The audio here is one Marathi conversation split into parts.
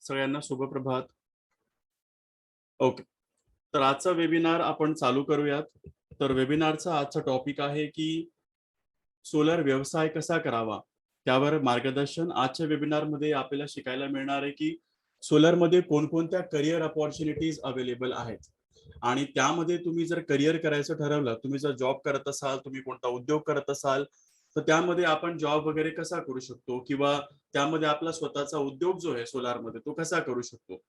सगळ्यांना शुभप्रभात. ओके, तर आजचा वेबिनार आपण चालू करूयात. तर वेबिनारचा आजचा टॉपिक आहे की सोलर व्यवसाय कसा करावा, त्यावर मार्गदर्शन आजच्या वेबिनारमध्ये आपल्याला शिकायला मिळणार आहे की सोलरमध्ये कोणकोणत्या करिअर अपॉर्च्युनिटीज अवेलेबल आहेत आणि त्यामध्ये तुम्ही जर करिअर करायचं ठरवलं, तुम्ही जर जॉब करत असाल, तुम्ही कोणता उद्योग करत असाल, तर त्यामध्ये आपण जॉब वगैरे कसा करू शकतो किंवा त्यामध्ये आपला स्वतःचा उद्योग जो आहे सोलारमध्ये तो कसा करू शकतो,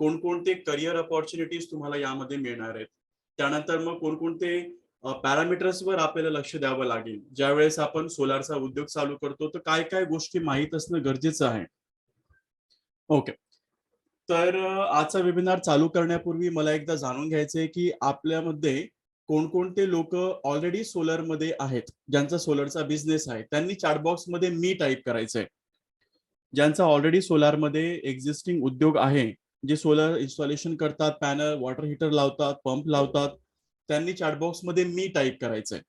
कोणकोणते करिअर अपॉर्च्युनिटीज तुम्हाला यामध्ये मिळणार आहेत, त्यानंतर मग कोणकोणते पॅरामीटर्सवर आपल्याला लक्ष द्यावं लागेल ज्यावेळेस आपण सोलारचा उद्योग चालू करतो, तर काय काय गोष्टी माहीत असणं गरजेचं आहे. ओके, तर आजचा वेबिनार चालू करण्यापूर्वी मला एकदा जाणून घ्यायचंय की आपल्यामध्ये कोणकोणते लोक ऑलरेडी सोलरमध्ये आहेत, ज्यांचा सोलरचा बिझनेस आहे, त्यांनी चॅटबॉक्स मध्ये मी टाईप करायचंय. ज्यांचा ऑलरेडी सोलारमध्ये एक्झिस्टिंग उद्योग आहे, जे सोलर इन्स्टॉलेशन करतात, पॅनल वॉटर हीटर लावतात, पंप लावतात, त्यांनी चॅटबॉक्स मध्ये मी टाईप करायचंय.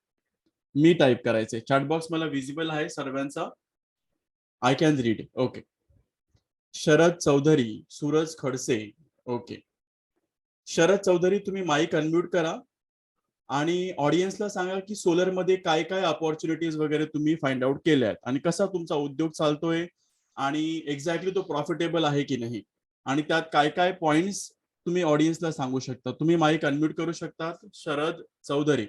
मी टाईप करायचंय. चॅटबॉक्स मला विजिबल आहे सर्वांचा. I can read. Okay. Sharad Chaudhary, Suraj Khadse. Okay, Sharad Chaudhary तुम्ही माईक अनम्यूट करा आणि ऑडियन्सला सांगा की सोलरमध्ये काय काय अपॉर्च्युनिटीज वगैरे तुम्ही फाइंड आउट केल्या आहेत आणि कसा तुमचा उद्योग चालतोय आणि एक्झॅक्टली तो प्रॉफिटेबल आहे की नाही आणि त्यात काय काय पॉइंट्स तुम्ही ऑडियन्सला सांगू शकता. तुम्ही माईक अनम्यूट करू शकता शरद चौधरी.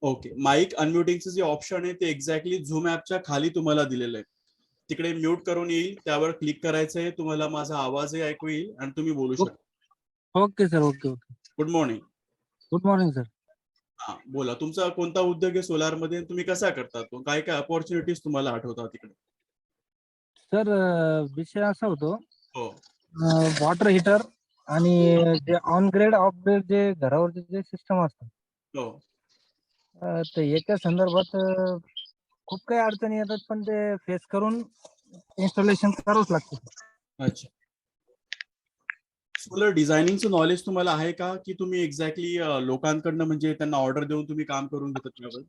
ओके, माईक अनम्युटिंगचं जे ऑप्शन आहे ते एक्झॅक्टली झूम ऍपच्या खाली तुम्हाला दिलेलं आहे. तिकडे म्यूट करून येईल, त्यावर क्लिक करायचं आहे, तुम्हाला माझा आवाजही ऐकू येईल आणि तुम्ही बोलू शकता. Okay sir. Okay okay. Good morning. Good morning sir. हा, बोला. तुमचा कोणता उद्योग आहे सोलार मध्ये, तुम्ही कसा करता तो, काय काय अपॉर्च्युनिटीज तुम्हाला आठवतात तिकडे? सर विषय असा होतो, हो वॉटर हीटर आणि जे ऑन ग्रेड ऑफ ग्रेड जे घरावरचे जे सिस्टम असतात, हो. तर याच्या संदर्भात खूप काही अडचणी येतात, पण ते फेस करून इन्स्टॉलेशन करावंच लागतं. अच्छा, सोलर डिझायनिंगचं नॉलेज तुम्हाला आहे का, की तुम्ही एक्झॅक्टली लोकांकडनं म्हणजे त्यांना ऑर्डर देऊन तुम्ही काम करून घेतात त्यावर?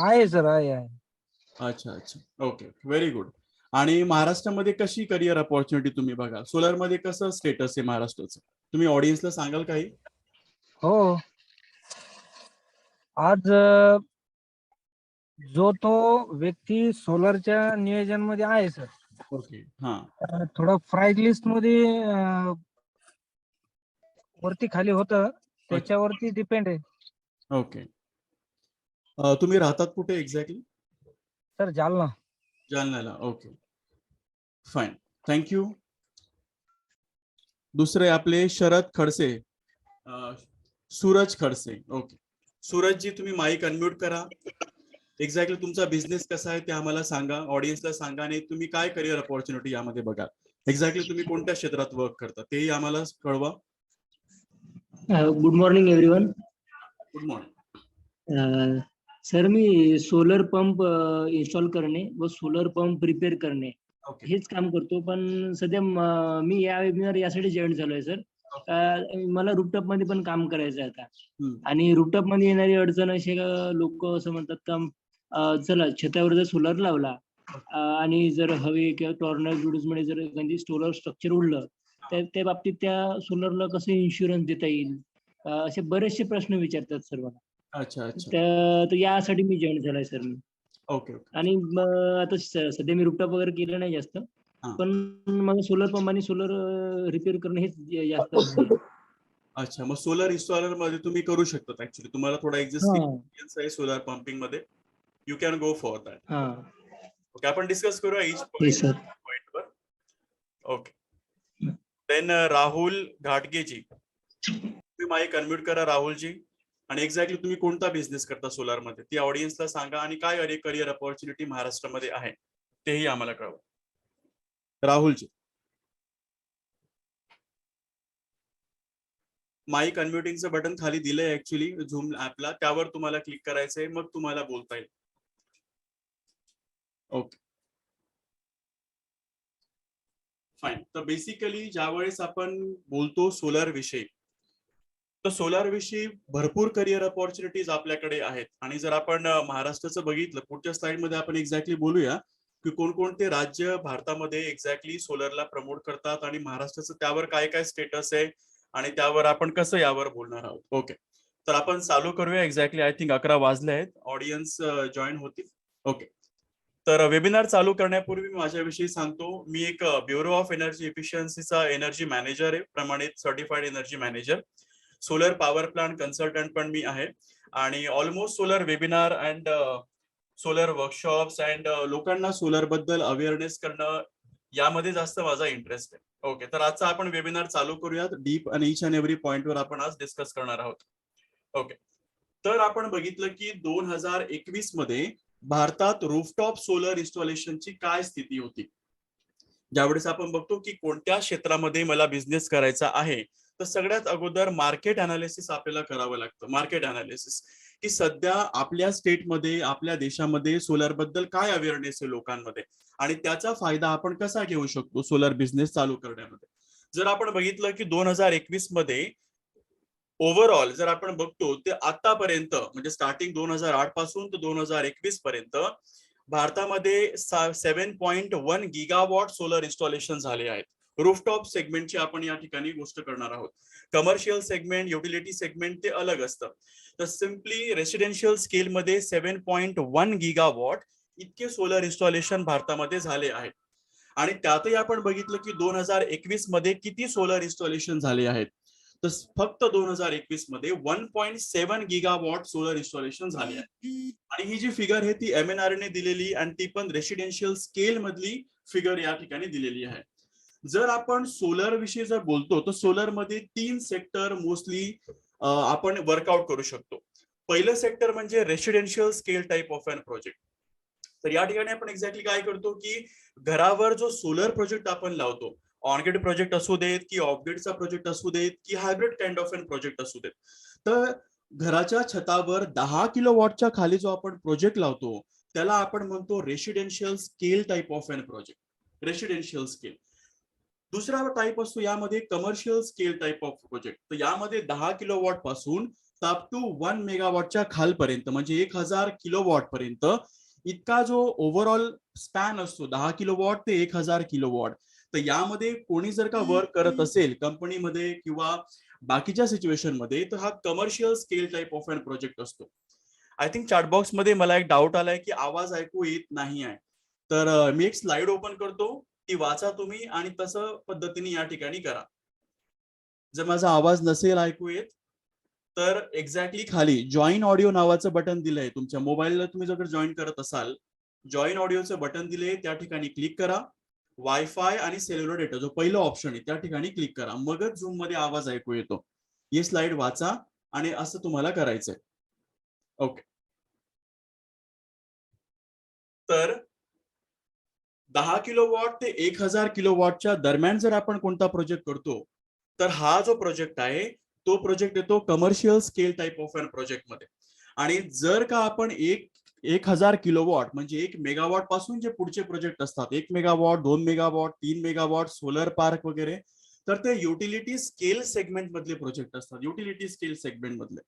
आहे सर, आहे. अच्छा अच्छा, ओके, व्हेरी गुड. आणि महाराष्ट्रामध्ये कशी करिअर अपॉर्च्युनिटी तुम्ही बघा, सोलर मध्ये कसं स्टेटस आहे महाराष्ट्राचं, तुम्ही ऑडियन्सला सांगाल काही? हो, आज जो तो व्यक्ती सोलरच्या नियोजन मध्ये आहे सर, ओके. हा, थोडं प्राइस लिस्ट मध्ये वरती खाली होतं, त्याच्यावरती डिपेंड आहे. ओके. तुम्ही राहतात कुठे एक्झॅक्टली? सर जालना. जालन्याला. Okay, fine, thank you. दुसरे आपले शरद खडसे, सूरज खडसे. ओके, सूरजजी तुम्ही माईक अनम्यूट करा. एक्झॅक्टली तुमचा बिझनेस कसा आहे ते आम्हाला सांगा, ऑडियन्सला सांगा आणि तुम्ही काय करिअर अपॉर्च्युनिटी यामध्ये बघा. एक्झॅक्टली तुम्ही कोणत्या क्षेत्रात वर्क करता तेही आम्हाला कळवा. Good morning everyone. Good morning. Sir, मी सोलर पंप इन्स्टॉल करणे व सोलर पंप रिपेअर करणे ओके. हेच काम करतो. पण सध्या मी या वेबिनार यासाठी जॉईन झालोय सर. मला रूफटॉप मध्ये पण काम करायचं आहे आता. आणि रूफटॉप मध्ये येणारी अडचण अशी, लोक असं म्हणतात का चला छतावर जर सोलर लावला आणि जर हवे किंवा टॉर्नेडो मध्ये जर एखादी सोलर स्ट्रक्चर उडलं, तर त्या बाबतीत त्या सोलरला कसं इन्शुरन्स देता येईल, असे बरेचसे प्रश्न विचारतात सर मला. अच्छा अच्छा, तर यासाठी मी जॉईन झालाय सर मी. Okay okay. आणि आता सध्या मी रूफटॉप वगैरे केलं नाही जास्त, पण मला सोलर पंप आणि सोलर रिपेअर करणं हेच जास्त. अच्छा, मग सोलर इन्स्टॉलर मध्ये तुम्ही करू शकता. ऍक्च्युली तुम्हाला थोडा एक्झिस्टिंग एक्सपिरियन्स आहे सोलर पंपिंग मध्ये, you can go for that. Okay, आपण डिस्कस करूया ईच पॉइंट वर. ओके, देन राहुल घाटगेजी, तुम्ही माईक अनम्यूट करा राहुलजी. आणि एक्झॅक्टली तुम्ही कोणता बिझनेस करता सोलार मध्ये ती ऑडियन्सला सांगा आणि काय करिअर अपॉर्च्युनिटी महाराष्ट्रामध्ये आहे तेही आम्हाला कळवा. राहुलजी, माईक अनम्युटिंगचं बटन खाली दिलंय ऍक्च्युली झूम ऍपला, त्यावर तुम्हाला क्लिक करायचंय, मग तुम्हाला बोलता येईल. Okay, fine. तर बेसिकली ज्यावेळेस आपण बोलतो सोलर विषयी, तर सोलार विषयी भरपूर करिअर अपॉर्च्युनिटीज आपल्याकडे आहेत. आणि जर आपण महाराष्ट्राचं बघितलं, पुढच्या स्लाइड मध्ये आपण एक्झॅक्टली बोलूया की कोणकोणते राज्य भारतामध्ये एक्झॅक्टली सोलरला प्रमोट करतात आणि महाराष्ट्राचं त्यावर काय काय स्टेटस आहे आणि त्यावर आपण कसं यावर बोलणार आहोत. ओके, तर आपण चालू करूया. एक्झॅक्टली आय थिंक 11 वाजले आहेत. ऑडियन्स जॉईन होतील. ओके, तर वेबिनार चालू करण्यापूर्वी माझ्याविषयी सांगतो. मी एक ब्युरो ऑफ एनर्जी इफिशियन्सीचा एनर्जी मॅनेजर आहे, प्रमाणित certified energy manager. Solar power plant consultant पण मी आहे आणि almost solar webinar and solar workshops and लोकांना सोलर बद्दल अवेअरनेस करणं यामध्ये जास्त माझा इंटरेस्ट आहे. ओके, तर आजचा आपण वेबिनार चालू करूयात. डीप आणि ईच अँड एव्हरी पॉइंटवर आपण आज डिस्कस करणार आहोत. ओके, तर आपण बघितलं की 2021 मध्ये भारतात रूफटॉप सोलर इन्स्टॉलेशनची काय स्थिती होती. ज्यावेळेस आपण बघतो की कोणत्या क्षेत्रामध्ये मला बिझनेस करायचा आहे, तर सगळ्यात अगोदर मार्केट अनालिसिस आपल्याला करावं लागतं. मार्केट अनालिसिस की सध्या आपल्या स्टेटमध्ये, आपल्या देशामध्ये सोलर बद्दल काय अवेअरनेस आहे लोकांमध्ये आणि त्याचा फायदा आपण कसा घेऊ शकतो सोलर बिझनेस चालू करण्यामध्ये. जर आपण बघितलं की 2021 मध्ये ओव्हरऑल जर आपण बघतो ते आतापर्यंत म्हणजे स्टार्टिंग 2008 पासून तर 2021 पर्यंत भारतामध्ये 7.1 गिगावॉट सोलर इन्स्टॉलेशन झाले आहेत. रूफटॉप सेगमेंटची आपण या ठिकाणी गोष्ट करणार आहोत. कमर्शियल सेगमेंट, युटिलिटी सेगमेंट ते अलग असतं. तर सिम्पली रेसिडेन्शियल स्केलमध्ये 7.1 गिगावॉट इतके सोलर इन्स्टॉलेशन भारतामध्ये झाले आहेत. आणि त्यातही आपण बघितलं की 2021 मध्ये किती सोलर इन्स्टॉलेशन झाले आहेत, तर फक्त 2021 मध्ये 1.7 गिगावॉट सोलर इन्स्टॉलेशन झाले आहे. आणि ही जी फिगर आहे ती MNRE ने दिलेली आणि ती पण रेसिडेन्शियल स्केल मधली फिगर या ठिकाणी दिलेली आहे. जर आपण सोलर विषयी जर बोलतो तर सोलर मध्ये 3 सेक्टर मोस्टली आपण वर्कआउट करू शकतो. पहिलं सेक्टर म्हणजे residential scale type of an project. तर या ठिकाणी आपण एक्झॅक्टली काय करतो की घरावर जो सोलर प्रोजेक्ट आपण लावतो, ऑनग्रिड प्रोजेक्ट असू देत की ऑफग्रिडचा प्रोजेक्ट असू देत की hybrid kind of an project असू देत, तर घराच्या छतावर 10 किलोवॉटच्या खाली जो आपण प्रोजेक्ट लावतो त्याला आपण म्हणतो residential scale type of an project. Residential scale. दुसरा टाइप असतो यामध्ये commercial scale type of project. तर यामध्ये 10 किलोवॉट पासून अप टू 1 मेगावॉटच्या खालपर्यंत म्हणजे 1000 किलोवॉट पर्यंत इतका जो ओव्हरऑल स्पॅन असतो 10 किलोवॉट ते 1000 किलोवॉट. तर यामध्ये कोणी जर का वर्क करत असेल कंपनीमध्ये किंवा बाकीच्या सिच्युएशन मध्ये, तर हा commercial scale type of an project असतो. आय थिंक चॅटबॉक्स मध्ये मला एक डाऊट आलाय की आवाज ऐकू येत नाही आहे. तर मी एक स्लाइड ओपन करतो, ती वाचा तुम्ही आणि तसं पद्धतीने या ठिकाणी करा. जर माझा आवाज नसेल ऐकू येत तर एक्झॅक्टली खाली जॉईन ऑडिओ नावाचं बटन दिलंय. तुमच्या मोबाईलला तुम्ही जर जॉईन करत असाल, जॉईन ऑडिओचं बटन दिले त्या ठिकाणी क्लिक करा. वायफाय आणि सेल्युलर डेटा जो पहिलं ऑप्शन आहे त्या ठिकाणी क्लिक करा, मगच झूम मध्ये आवाज ऐकू येतो. ही स्लाइड वाचा आणि असं तुम्हाला करायचंय. ओके, तर 10 किलोवॉट ते 1000 किलोवॉटच्या दरम्यान जर आपण कोणता प्रोजेक्ट करतो, तर हा जो प्रोजेक्ट आहे तो प्रोजेक्ट येतो commercial scale type of an project मध्ये. आणि जर का आपण 1000 किलोवॉट म्हणजे 1 मेगावॉट पासून जे पुढचे प्रोजेक्ट असतात, 1 megawatt, 2 megawatt, 3 megawatt, solar park वगैरे, तर ते युटिलिटी स्केल सेगमेंट मधले प्रोजेक्ट असतात. युटिलिटी स्केल सेगमेंट मधले.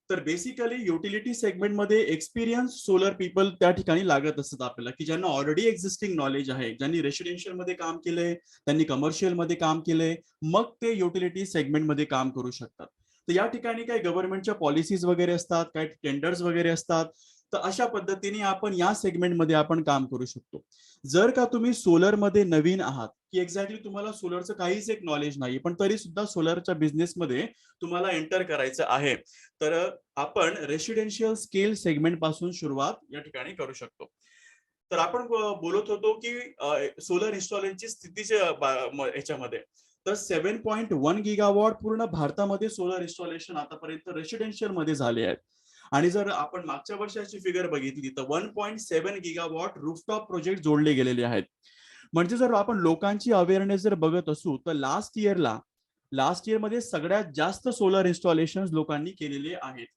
तर बेसिकली युटिलिटी सेगमेंटमध्ये एक्सपिरियन्स सोलर पीपल त्या ठिकाणी लागत असतात आपल्याला, की ज्यांना ऑलरेडी एक्झिस्टिंग नॉलेज आहे, ज्यांनी रेसिडेन्शियल मध्ये काम केलंय, त्यांनी कमर्शियल मध्ये काम केलंय, मग ते युटिलिटी सेगमेंटमध्ये काम करू शकतात. तर या ठिकाणी काही गव्हर्नमेंटच्या पॉलिसीज वगैरे असतात, काही टेंडर्स वगैरे असतात. तर अशा पद्धतीने आपण या सेगमेंटमध्ये आपण काम करू शकतो. जर का तुम्ही सोलरमध्ये नवीन आहात, की एक्झॅक्टली तुम्हाला सोलरचं काहीच एक नॉलेज नाही, पण तरी सुद्धा सोलरच्या बिझनेसमध्ये तुम्हाला एंटर करायचं आहे, तर आपण रेसिडेन्शियल स्केल सेगमेंट पासून सुरुवात या ठिकाणी करू शकतो. तर आपण बोलत होतो की सोलर इन्स्टॉलेशनची स्थितीच्या याच्यामध्ये, तर 7.1 गिगावॉट पूर्ण भारतामध्ये सोलर इन्स्टॉलेशन आतापर्यंत रेसिडेन्शियल मध्ये झाले आहेत. आणि जर आपण मागच्या वर्षाची फिगर बघितली तर 1.7 गिगावॉट रूफटॉप प्रोजेक्ट जोडले गेलेले आहेत. म्हणजे जर आपण लोकांची अवेअरनेस जर बघत असू तर लास्ट इयर मध्ये सगळ्यात जास्त सोलर इन्स्टॉलेशन लोकांनी केलेले आहेत.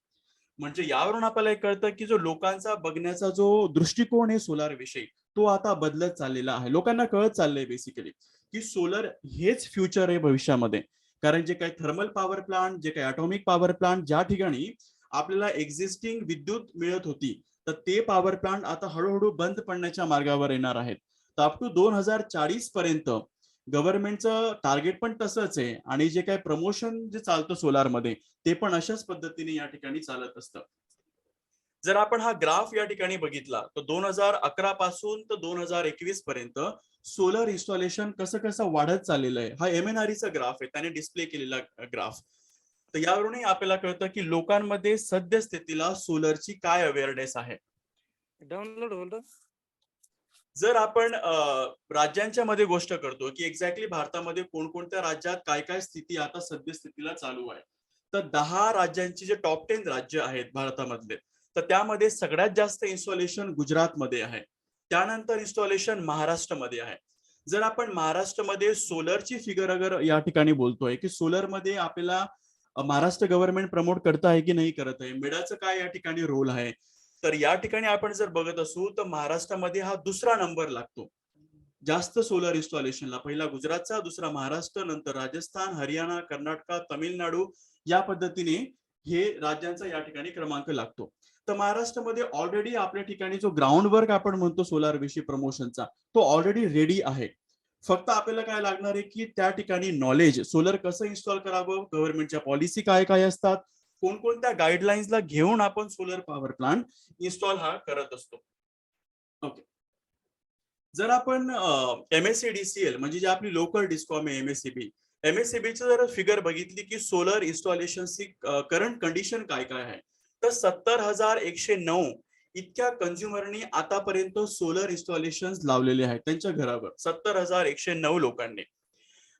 म्हणजे यावरून आपल्याला एक कळतं की जो लोकांचा बघण्याचा जो दृष्टिकोन आहे सोलार विषयी, तो आता बदलत चाललेला आहे. लोकांना कळत चाललंय बेसिकली की सोलर हेच फ्युचर आहे भविष्यामध्ये. कारण जे काही थर्मल पॉवर प्लांट, जे काही ॲटॉमिक पॉवर प्लांट, ज्या ठिकाणी आपल्याला एक्झिस्टिंग विद्युत मिळत होती, तर ते पॉवर प्लांट आता हळूहळू बंद पडण्याच्या मार्गावर येणार आहेत. तर अप टू 2040 पर्यंत गव्हर्नमेंटचं टार्गेट पण तसंच आहे आणि जे काही प्रमोशन जे चालतं सोलारमध्ये ते पण अशाच पद्धतीने या ठिकाणी चालत असतं. जर आपण हा ग्राफ या ठिकाणी बघितला तर 2011 पासून तर 2021 पर्यंत सोलर इन्स्टॉलेशन कसं कसं वाढत चाललेलं आहे. हा MNRE चा ग्राफ आहे, त्याने डिस्प्ले केलेला ग्राफ. तर यावरूनही आपल्याला कळतं की लोकांमध्ये सद्यस्थितीला सोलरची काय अवेअरनेस आहे. डाउनलोड होल्डर जर आपण राज्यांच्या मध्ये गोष्ट करतो की एक्झॅक्टली भारतामध्ये कोणकोणत्या राज्यात काय काय स्थिती आता सद्यस्थितीला चालू आहे, तर 10 राज्यांची जे टॉप 10 राज्य आहेत भारतामधले, तर त्यामध्ये सगळ्यात जास्त इन्स्टॉलेशन गुजरातमध्ये आहे. त्यानंतर इन्स्टॉलेशन महाराष्ट्रामध्ये आहे. जर आपण महाराष्ट्रामध्ये सोलरची फिगर अगर या ठिकाणी बोलतोय की सोलरमध्ये आपल्याला महाराष्ट्र गव्हर्नमेंट प्रमोट करत आहे की नाही करत आहे, मिडाचं काय या ठिकाणी रोल आहे, तर या ठिकाणी आपण जर बघत असू तर महाराष्ट्रामध्ये हा दुसरा नंबर लागतो जास्त सोलर इन्स्टॉलेशनला. पहिला गुजरातचा, दुसरा महाराष्ट्र, नंतर राजस्थान, हरियाणा, कर्नाटक, तामिळनाडू, या पद्धतीने हे राज्यांचा या ठिकाणी क्रमांक लागतो. तर महाराष्ट्रामध्ये ऑलरेडी आपल्या ठिकाणी जो ग्राउंड वर्क आपण म्हणतो सोलार विषयी प्रमोशनचा, तो ऑलरेडी रेडी आहे. फक्त आपल्याला काय लागणार आहे की त्या ठिकाणी नॉलेज, सोलर कसं इन्स्टॉल करावं, गव्हर्नमेंटच्या पॉलिसी काय काय असतात, कोणकोणत्या गाईडलाईन्सला घेऊन आपण सोलर पॉवर प्लांट इन्स्टॉल हा करत असतो. ओके. जर आपण MSEDCL म्हणजे जे आपली लोकल डिस्कॉम आहे MSEBची जर फिगर बघितली की सोलर इन्स्टॉलेशनची करंट कंडिशन काय काय आहे, तर 70,109 इतक्या कंझ्युमरनी आतापर्यंत सोलर इन्स्टॉलेशन लावलेले आहेत त्यांच्या घरावर, 70,109 लोकांनी.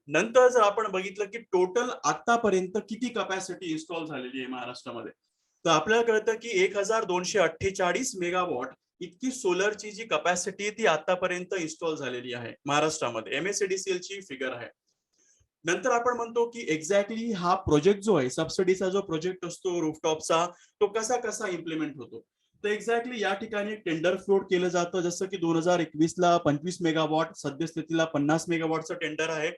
नंतर जर आपण बघितलं की टोटल आतापर्यंत किती कपॅसिटी इन्स्टॉल झालेली आहे महाराष्ट्रामध्ये, तर आपल्याला कळतं की 1,248 मेगावॉट इतकी सोलरची जी कपॅसिटी ती आतापर्यंत इन्स्टॉल झालेली आहे महाराष्ट्रामध्ये. MSEDCL ची फिगर आहे. नंतर आपण म्हणतो की एक्झॅक्टली हा प्रोजेक्ट जो आहे, सबसिडीचा जो प्रोजेक्ट असतो रूफटॉपचा, तो कसा कसा इम्प्लिमेंट होतो. तर एक्झॅक्टली या ठिकाणी टेंडर फ्लोट केलं जातं, जसं की 2021 ला 25 मेगावॉट, सद्यस्थितीला 50 मेगावॉटचं टेंडर आहे.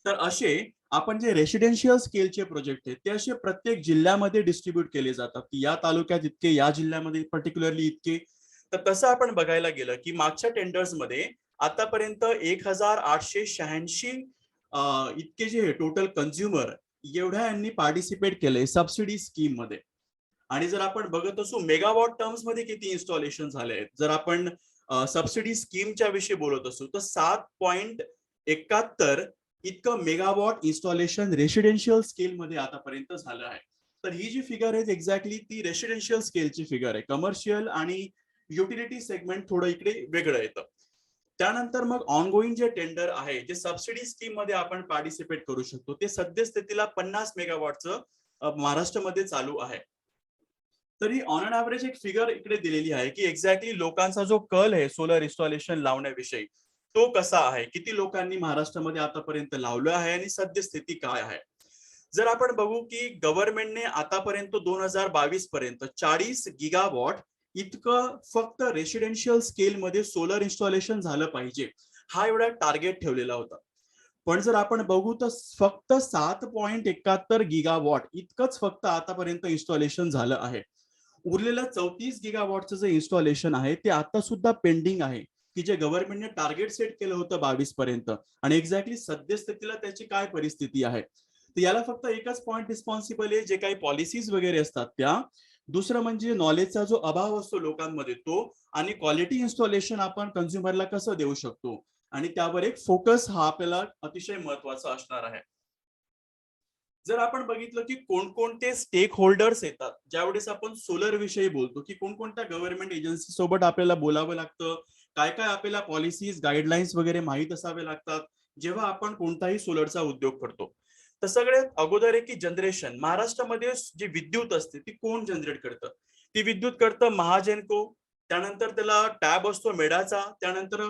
तर असे आपण जे रेसिडेन्शियल स्केलचे प्रोजेक्ट आहेत ते असे प्रत्येक जिल्ह्यामध्ये डिस्ट्रीब्यूट केले जातात की या तालुक्यात इतके, या जिल्ह्यामध्ये पर्टिक्युलरली इतके. तर तसं आपण बघायला गेलं की मागच्या टेंडर्स मध्ये आतापर्यंत 1,886 इतके जे टोटल कंझ्युमर एवढ्या यांनी पार्टिसिपेट केले सबसिडी स्कीम मध्ये. आणि जर आपण बघत असू मेगावॉट टर्म्स मध्ये किती इन्स्टॉलेशन झाले आहेत, जर आपण सबसिडी स्कीमच्या विषयी बोलत असू तर 7.71 इतकं मेगावॉट इन्स्टॉलेशन रेसिडेन्शियल स्केल मध्ये आतापर्यंत झालं आहे. तर ही जी फिगर आहे एक्झॅक्टली ती रेसिडेन्शियल स्केलची फिगर आहे. कमर्शियल आणि युटिलिटी सेगमेंट थोडं इकडे वेगळं येतं. त्यानंतर मग ऑनगोईंग जे टेंडर आहे, जे सबसिडी स्कीम मध्ये आपण पार्टिसिपेट करू शकतो, ते सद्यस्थितीला 50 मेगावॉटचं महाराष्ट्रामध्ये चालू आहे. तरी ऑन अन ऍव्हरेज एक फिगर इकडे दिलेली आहे की एक्झॅक्टली लोकांचा जो कल आहे सोलर इन्स्टॉलेशन लावण्याविषयी तो कसा आहे, किती लोकांनी महाराष्ट्रामध्ये आतापर्यंत लावलं आहे आणि सद्यस्थिती काय आहे. जर आपण बघू की गव्हर्नमेंटने आतापर्यंत 2022 पर्यंत 40 गिगावॉट इतकं फक्त रेसिडेन्शियल स्केल मध्ये सोलर इन्स्टॉलेशन झालं पाहिजे, हा एवढा टार्गेट ठेवलेला होता. पण जर आपण बघू तर फक्त 7.71 गिगावॉट इतकंच फक्त आतापर्यंत इन्स्टॉलेशन झालं आहे. उरलेलं 34 गिगावॉटचं जे इन्स्टॉलेशन आहे ते आता सुद्धा पेंडिंग आहे की जे गव्हर्नमेंटने टार्गेट सेट केलं होतं 22 पर्यंत, आणि एक्झॅक्टली सद्यस्थितीला त्याची काय परिस्थिती आहे. तर याला फक्त एकच पॉइंट रिस्पॉन्सिबल आहे, जे काही पॉलिसीज वगैरे असतात त्या. दुसरं म्हणजे नॉलेजचा जो अभाव असतो लोकांमध्ये तो, आणि क्वालिटी इन्स्टॉलेशन आपण कंझ्युमरला कसं देऊ शकतो, आणि त्यावर एक फोकस हा आपल्याला अतिशय महत्वाचा असणार आहे. जर आपण बघितलं की कोणकोणते स्टेक होल्डर्स येतात ज्यावेळेस आपण सोलर विषयी बोलतो, की कोणकोणत्या गव्हर्नमेंट एजन्सी सोबत आपल्याला बोलावं लागतं, काय काय आपल्याला पॉलिसीज गाईडलाईन्स वगैरे माहीत असावे लागतात जेव्हा आपण कोणताही सोलरचा उद्योग करतो. तर सगळ्यात अगोदर आहे की जनरेशन. महाराष्ट्रामध्ये जी विद्युत असते ती कोण जनरेट करतं, ती विद्युत करतं महाजेनको. त्यानंतर त्याला टॅब असतो मेडाचा. त्यानंतर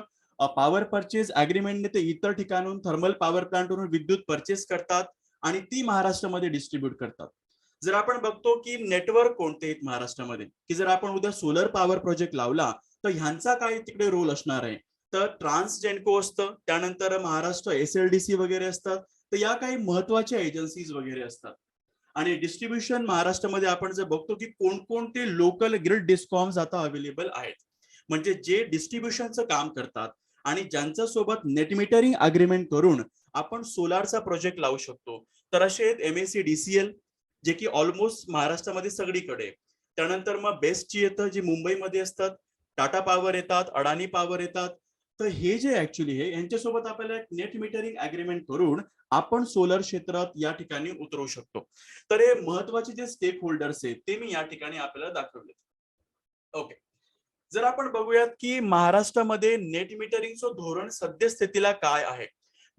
पॉवर परचेस अग्रीमेंटने ते इतर ठिकाणून थर्मल पॉवर प्लांटवरून विद्युत परचेस करतात आणि ती महाराष्ट्रामध्ये डिस्ट्रीब्यूट करतात. जर आपण बघतो की नेटवर्क कोणते आहेत महाराष्ट्रामध्ये, की जर आपण उद्या सोलर पॉवर प्रोजेक्ट लावला तर ह्यांचा काय तिकडे रोल असणार आहे, तर ट्रान्सजेनको असतं, त्यानंतर महाराष्ट्र SLDC वगैरे असतात. तर या काही महत्वाच्या एजन्सीज वगैरे असतात. आणि डिस्ट्रीब्युशन महाराष्ट्रामध्ये आपण जर बघतो की कोणकोणते लोकल ग्रिड डिस्कॉम्स आता अवेलेबल आहेत, म्हणजे जे डिस्ट्रीब्युशनचं काम करतात आणि ज्यांच्या सोबत नेट मीटरिंग अग्रीमेंट करून आपण सोलारचा प्रोजेक्ट लावू शकतो. तर असे आहेत MSEDCL, जे की ऑलमोस्ट महाराष्ट्रामध्ये सगळीकडे. त्यानंतर मग बेस्टची येतं, जी मुंबईमध्ये असतात. टाटा पॉवर येतात, अडाणी पॉवर येतात. तर हे जे ऍक्च्युली हे यांच्यासोबत आपल्याला एक नेट मीटरिंग अग्रीमेंट करून आपण सोलर क्षेत्रात या ठिकाणी उतरवू शकतो. तर हे महत्वाचे जे स्टेक होल्डर्स आहेत ते मी या ठिकाणी आपल्याला दाखवले. ओके, जर आपण बघूयात की महाराष्ट्रामध्ये नेट मिटरिंगचं धोरण सद्यस्थितीला काय आहे,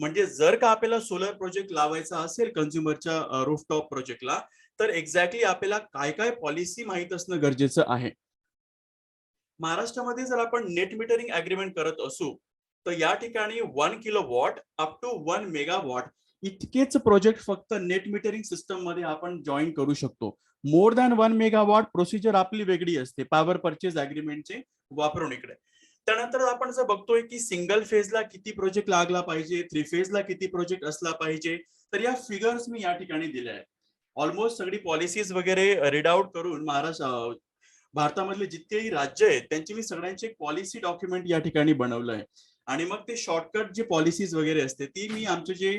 म्हणजे जर का आपल्याला सोलर प्रोजेक्ट लावायचा असेल कन्झ्युमरच्या रूफटॉप प्रोजेक्टला, तर एक्झॅक्टली आपल्याला काय काय पॉलिसी माहित असणं गरजेचं आहे. महाराष्ट्रामध्ये जर आपण नेट मीटरिंग अग्रीमेंट करत असू तर या ठिकाणी 1 किलोवॉट अप टू 1 मेगावॉट इतकेच प्रोजेक्ट फक्त नेट मीटरिंग सिस्टम मध्ये आपण जॉईन करू शकतो. मोर दॅन 1 मेगावॉट प्रोसिजर आपली वेगळी असते पॉवर परचेज अग्रीमेंटचे वापरून इकडे. त्यानंतर आपण जर बघतोय की सिंगल फेजला किती प्रोजेक्ट लागला पाहिजे, 3 फेजला किती प्रोजेक्ट असला पाहिजे, तर या फिगर्स मी या ठिकाणी दिल्या आहेत. ऑलमोस्ट सगळी पॉलिसीज वगैरे रीड आउट करून भारतामधले जितकेही राज्य आहेत त्यांची मी सगळ्यांची एक पॉलिसी डॉक्युमेंट या ठिकाणी बनवलं आहे. आणि मग ते शॉर्टकट जे पॉलिसीज वगैरे असते ती मी आमचे जे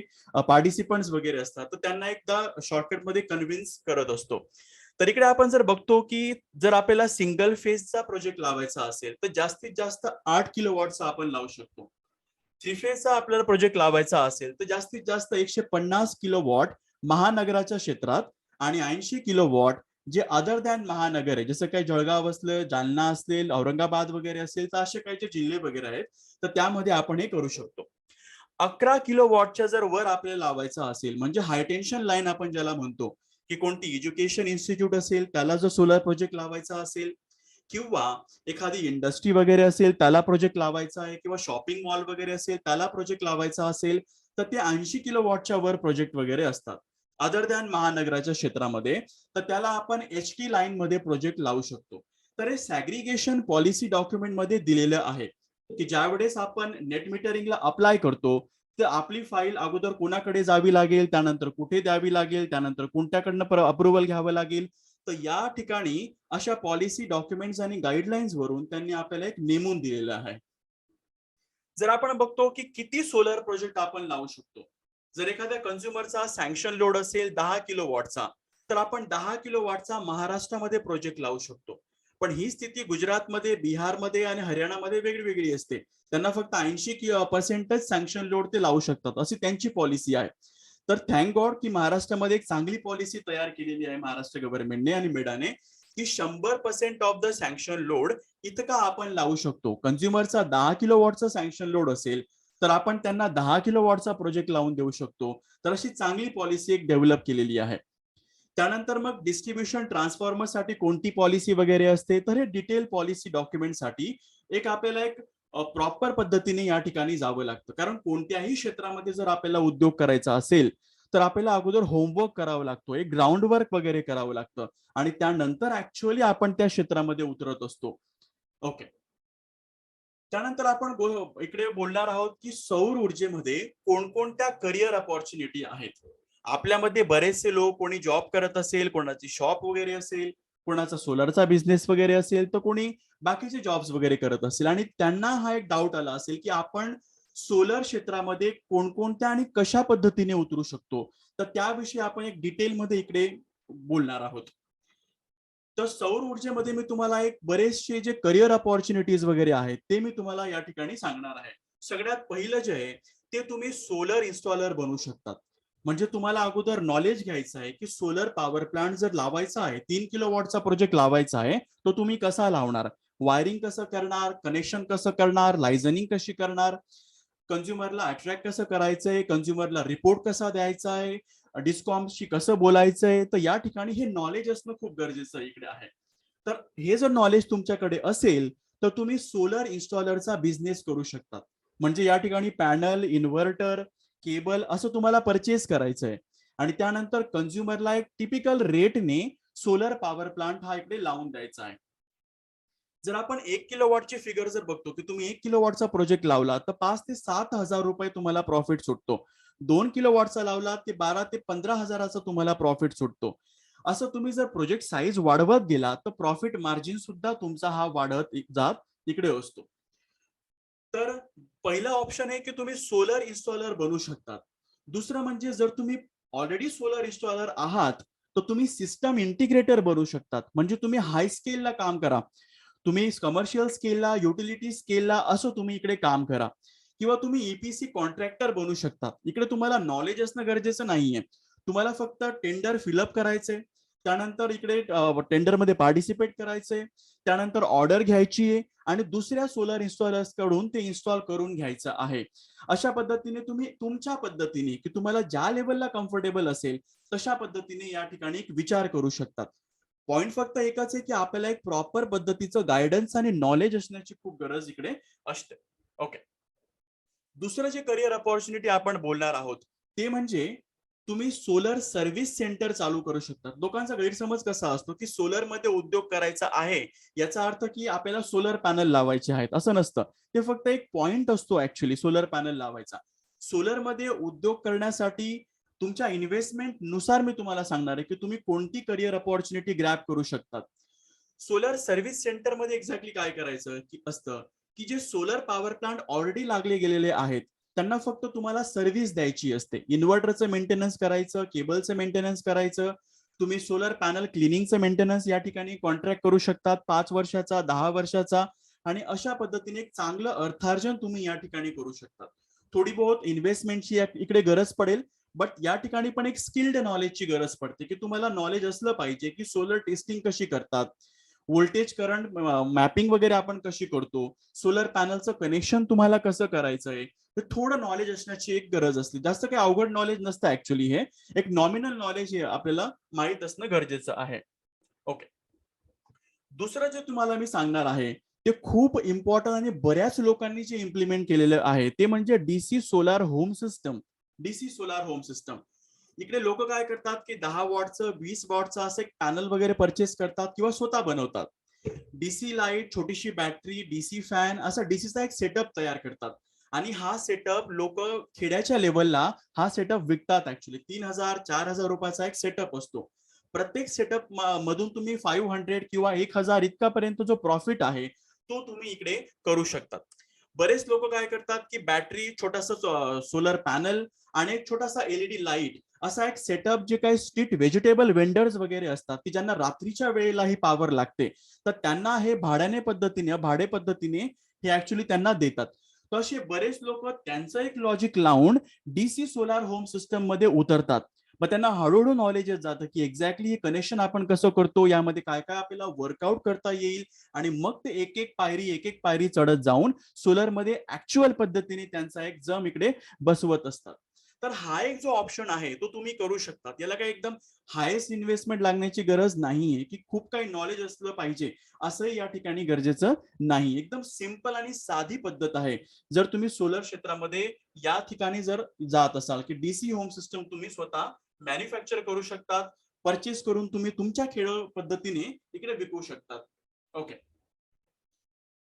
पार्टिसिपंट्स वगैरे असतात तर त्यांना एकदा शॉर्टकट मध्ये कन्व्हिन्स करत असतो. तर इकडे आपण जर बघतो की जर आपल्याला सिंगल फेजचा प्रोजेक्ट लावायचा असेल तर जास्तीत जास्त 8 किलोवॉटचा आपण लावू शकतो. 3 फेजचा आपल्याला प्रोजेक्ट लावायचा असेल तर जास्तीत जास्त 150 किलोवॉट महानगराच्या क्षेत्रात आणि 80 किलोवॉट जे अदर दॅन महानगर आहे, जसं काही जळगाव असलं, जालना असेल, औरंगाबाद वगैरे असेल, तर असे काही जे जिल्हे वगैरे आहेत तर त्यामध्ये आपण हे करू शकतो. 11 किलोवॉटच्या जर वर आपल्याला लावायचा असेल, म्हणजे हाय टेन्शन लाईन आपण ज्याला म्हणतो, की कोणती एज्युकेशन इन्स्टिट्यूट असेल त्याला जर सोलर प्रोजेक्ट लावायचा असेल, किंवा एखादी इंडस्ट्री वगैरे असेल त्याला प्रोजेक्ट लावायचा आहे, किंवा शॉपिंग मॉल वगैरे असेल त्याला प्रोजेक्ट लावायचा असेल, तर ते 80 किलोवॉटच्या वर प्रोजेक्ट वगैरे असतात अदर दॅन महानगराच्या क्षेत्रामध्ये, तर त्याला आपण HT लाईन मध्ये प्रोजेक्ट लावू शकतो. तर हे सॅग्रिगेशन पॉलिसी डॉक्युमेंट मध्ये दिलेलं आहे की ज्यावेळेस आपण नेट मीटरिंगला अप्लाय करतो तर आपली फाईल अगोदर कोणाकडे जावी लागेल, त्यानंतर कुठे द्यावी लागेल, त्यानंतर कोणत्याकडनं अप्रुव्हल घ्यावं लागेल. तर या ठिकाणी अशा पॉलिसी डॉक्युमेंट्स आणि गाईडलाईन्स वरून त्यांनी आपल्याला एक नेमून दिलेलं आहे. जर आपण बघतो की किती सोलर प्रोजेक्ट आपण लावू शकतो, जर एखाद्या कन्झ्युमरचा सँक्शन लोड असेल 10 किलोवॉटचा तर आपण 10 किलोवॉटचा महाराष्ट्रामध्ये प्रोजेक्ट लावू शकतो. पण ही स्थिती गुजरातमध्ये, बिहारमध्ये आणि हरियाणामध्ये वेगळी असते. त्यांना फक्त 80% सँक्शन लोड ते लावू शकतात, अशी त्यांची पॉलिसी आहे. तर थँक गॉड की महाराष्ट्रामध्ये एक चांगली पॉलिसी तयार केलेली आहे महाराष्ट्र गव्हर्नमेंटने आणि मेडाने, की 100% ऑफ द सँक्शन लोड इतका आपण लावू शकतो. कन्झ्युमरचा 10 किलोवॉटचा सँक्शन लोड असेल तर आपण त्यांना 10 किलोवॉटचा प्रोजेक्ट लावून देऊ शकतो. तर अशी चांगली पॉलिसी एक डेव्हलप केलेली आहे. त्यानंतर मग डिस्ट्रीब्युशन ट्रान्सफॉर्मर साठी कोणती पॉलिसी वगैरे असते, तर हे डिटेल पॉलिसी डॉक्युमेंट साठी एक आपल्याला एक प्रॉपर पद्धतीने या ठिकाणी जावं लागतं. कारण कोणत्याही क्षेत्रामध्ये जर आपल्याला उद्योग करायचा असेल तर आपल्याला अगोदर होमवर्क करावं लागतो, एक ग्राउंड वर्क वगैरे करावं लागतं आणि त्यानंतर ऍक्च्युअली आपण त्या क्षेत्रामध्ये उतरत असतो. ओके, त्यानंतर आपण इकडे बोलणार आहोत की सौर ऊर्जेमध्ये कोणकोणत्या करिअर अपॉर्च्युनिटी आहेत. आपल्यामध्ये बरेचसे लोक, कोणी जॉब करत असेल, कोणाची शॉप वगैरे असेल, कोणाचा सोलरचा बिझनेस वगैरे असेल, तर कोणी बाकीचे जॉब्स वगैरे करत असेल आणि त्यांना हा एक डाऊट आला असेल की आपण सोलर क्षेत्रामध्ये कोणकोणत्या आणि कशा पद्धतीने उतरू शकतो. तर त्याविषयी आपण एक डिटेलमध्ये इकडे बोलणार आहोत. तर सौर ऊर्जेमध्ये मी तुम्हाला एक बरेचसे जे करिअर अपॉर्च्युनिटीज वगैरे आहेत ते मी तुम्हाला या ठिकाणी सांगणार आहे. सगळ्यात पहिलं जे आहे ते तुम्ही सोलर इन्स्टॉलर बनू शकतात. म्हणजे तुम्हाला अगोदर नॉलेज घ्यायचं आहे की सोलर पॉवर प्लांट जर लावायचा आहे, 3 किलोवॉटचा प्रोजेक्ट लावायचा आहे, तो तुम्ही कसा लावणार, वायरिंग कसं करणार, कनेक्शन कसं करणार, लायझनिंग कशी करणार, कन्झ्युमरला अट्रॅक्ट कसं करायचंय, कन्झ्युमरला रिपोर्ट कसा द्यायचा आहे, डिस्कॉमशी कसं बोलायचंय. तर या ठिकाणी हे नॉलेज असणं खूप गरजेचं इकडे आहे. तर हे जर नॉलेज तुमच्याकडे असेल तर तुम्ही सोलर इन्स्टॉलरचा बिझनेस करू शकतात. म्हणजे या ठिकाणी पॅनल, इन्व्हर्टर, केबल असं तुम्हाला परचेस करायचंय आणि त्यानंतर कन्झ्युमरला एक टिपिकल रेटने सोलर पॉवर प्लांट हा इकडे लावून द्यायचा आहे. जर आपण 1 किलोवॉटची फिगर जर बघतो की तुम्ही 1 किलोवॉटचा प्रोजेक्ट लावला तर 5 ते 7 हजार रुपये तुम्हाला प्रॉफिट सुटतो. 2 किलोवॉटचा लावला ते 12 ते 15 हजाराचा तुम्हाला प्रॉफिट सुटतो. असं तुम्ही जर प्रोजेक्ट साईज वाढवत गेला तर प्रॉफिट मार्जिन सुद्धा तुमचा हा वाढत जात इकडे असतो. तर पहिला ऑप्शन आहे की तुम्ही सोलर इन्स्टॉलर बनू शकतात. दुसरं म्हणजे जर तुम्ही ऑलरेडी सोलर इन्स्टॉलर आहात तर तुम्ही सिस्टम इंटिग्रेटर बनू शकतात. म्हणजे तुम्ही हाय स्केलला काम करा, तुम्ही कमर्शियल स्केलला, युटिलिटी स्केलला असं तुम्ही इकडे काम करा, किंवा तुम्ही ईपीसी कॉन्ट्रॅक्टर बनू शकता. इकडे तुम्हाला नॉलेज असणं गरजेचं नाहीये, तुम्हाला फक्त टेंडर फिलअप करायचे, त्यानंतर इकडे टेंडरमध्ये पार्टिसिपेट करायचे, त्यानंतर ऑर्डर घ्यायची आहे आणि दुसऱ्या सोलर इन्स्टॉलर्स कडून ते इन्स्टॉल करून घ्यायचं आहे. अशा पद्धतीने तुम्ही तुमच्या पद्धतीने की तुम्हाला ज्या लेवलला कम्फर्टेबल असेल तशा पद्धतीने या ठिकाणी एक विचार करू शकतात. पॉइंट फक्त एकच आहे की आपल्याला एक प्रॉपर पद्धतीचं गायडन्स आणि नॉलेज असण्याची खूप गरज इकडे असते. ओके, दुसरं जे करिअर अपॉर्च्युनिटी आपण बोलणार आहोत ते म्हणजे तुम्ही सोलर सर्व्हिस सेंटर चालू करू शकता. लोकांचा गैरसमज कसा असतो की सोलर मध्ये उद्योग करायचा आहे याचा अर्थ की आपल्याला सोलर पॅनल लावायचे आहेत, असं नसतं. ते फक्त एक पॉइंट असतो ऍक्च्युली सोलर पॅनल लावायचा. सोलर मध्ये उद्योग करण्यासाठी तुमच्या इन्व्हेस्टमेंट नुसार मी तुम्हाला सांगणार आहे की तुम्ही कोणती करिअर अपॉर्च्युनिटी ग्रॅब करू शकतात. सोलर सर्व्हिस सेंटर मध्ये एक्झॅक्टली काय करायचं की असतं की जे सोलर पॉवर प्लांट ऑलरेडी लागले गेलेले आहेत त्यांना फक्त तुम्हाला सर्व्हिस द्यायची असते. इन्व्हर्टरचं मेंटेनन्स करायचं, केबलचं मेंटेनन्स करायचं, तुम्ही सोलर पॅनल क्लिनिंगचं मेंटेनन्स या ठिकाणी कॉन्ट्रॅक्ट करू शकतात 5 वर्षाचा, 10 वर्षाचा, आणि अशा पद्धतीने एक चांगलं अर्थार्जन तुम्ही या ठिकाणी करू शकता. थोडी बहुत इन्व्हेस्टमेंटची इकडे गरज पडेल, बट या ठिकाणी पण एक स्किल्ड नॉलेजची गरज पडते की तुम्हाला नॉलेज असलं पाहिजे की सोलर टेस्टिंग कशी करतात, व्होल्टेज करंट मॅपिंग वगैरे आपण कशी करतो, सोलर पॅनलचं कनेक्शन तुम्हाला कसं करायचं आहे, तर थोडं नॉलेज असण्याची एक गरज असते. जास्त काही अवघड नॉलेज नसतं ऍक्च्युली, हे एक नॉमिनल नॉलेज हे आपल्याला माहित असणं गरजेचं आहे. ओके, दुसरं जे तुम्हाला मी सांगणार आहे ते खूप इम्पॉर्टंट आणि बऱ्याच लोकांनी जे इम्प्लिमेंट केलेलं आहे ते म्हणजे DC solar home system. DC solar home system इकडे लोक काय करतात की 10 वॉटचं 20 वॉटचं असं एक पॅनल वगैरे परचेस करतात किंवा स्वतः बनवतात. डीसी लाईट, छोटीशी बॅटरी, डीसी फॅन, असा डीसीचा एक सेटअप तयार करतात आणि हा सेटअप लोक खेड्याच्या लेवलला हा सेटअप विकतात. ऍक्च्युली 3,000-4,000 रुपयाचा एक सेटअप असतो. प्रत्येक सेटअप मधून तुम्ही 500 किंवा 1,000 इतकापर्यंत जो प्रॉफिट आहे तो तुम्ही इकडे करू शकतात. बरेच लोक काय करतात की बॅटरी, छोटासा सोलर पॅनल आणि एक छोटासा एलईडी लाईट असा एक सेटअप, जे काही स्ट्रीट व्हेजिटेबल वेंडर्स वगैरे असतात की ज्यांना रात्रीच्या वेळेला ही पॉवर लागते तर त्यांना हे भाडे पद्धतीने हे ऍक्च्युली त्यांना देतात. तर असे बरेच लोक त्यांचं एक लॉजिक लावून डीसी सोलार होम सिस्टम मध्ये उतरतात. मग त्यांना हळूहळू नॉलेज येत जातं की एक्झॅक्टली हे कनेक्शन आपण कसं करतो, यामध्ये काय काय आपल्याला वर्कआउट करता येईल, आणि मग ते एक एक पायरी चढत जाऊन सोलर मध्ये ऍक्च्युअल पद्धतीने त्यांचा एक जम इकडे बसवत असतात. तर हा एक जो ऑप्शन आहे तो तुम्ही करू शकता. याला काही एकदम हायेस्ट इन्व्हेस्टमेंट लागण्याची गरज नाहीये की खूप काही नॉलेज असलं पाहिजे असंही या ठिकाणी गरजेचं नाही. एकदम सिंपल आणि साधी पद्धत आहे. जर तुम्ही सोलर क्षेत्रामध्ये या ठिकाणी जर जात असाल की डीसी होम सिस्टम तुम्ही स्वतः मॅन्युफॅक्चर करू शकतात, परचेस करून तुम्ही तुमच्या खेळ पद्धतीने इकडे विकू शकतात. ओके,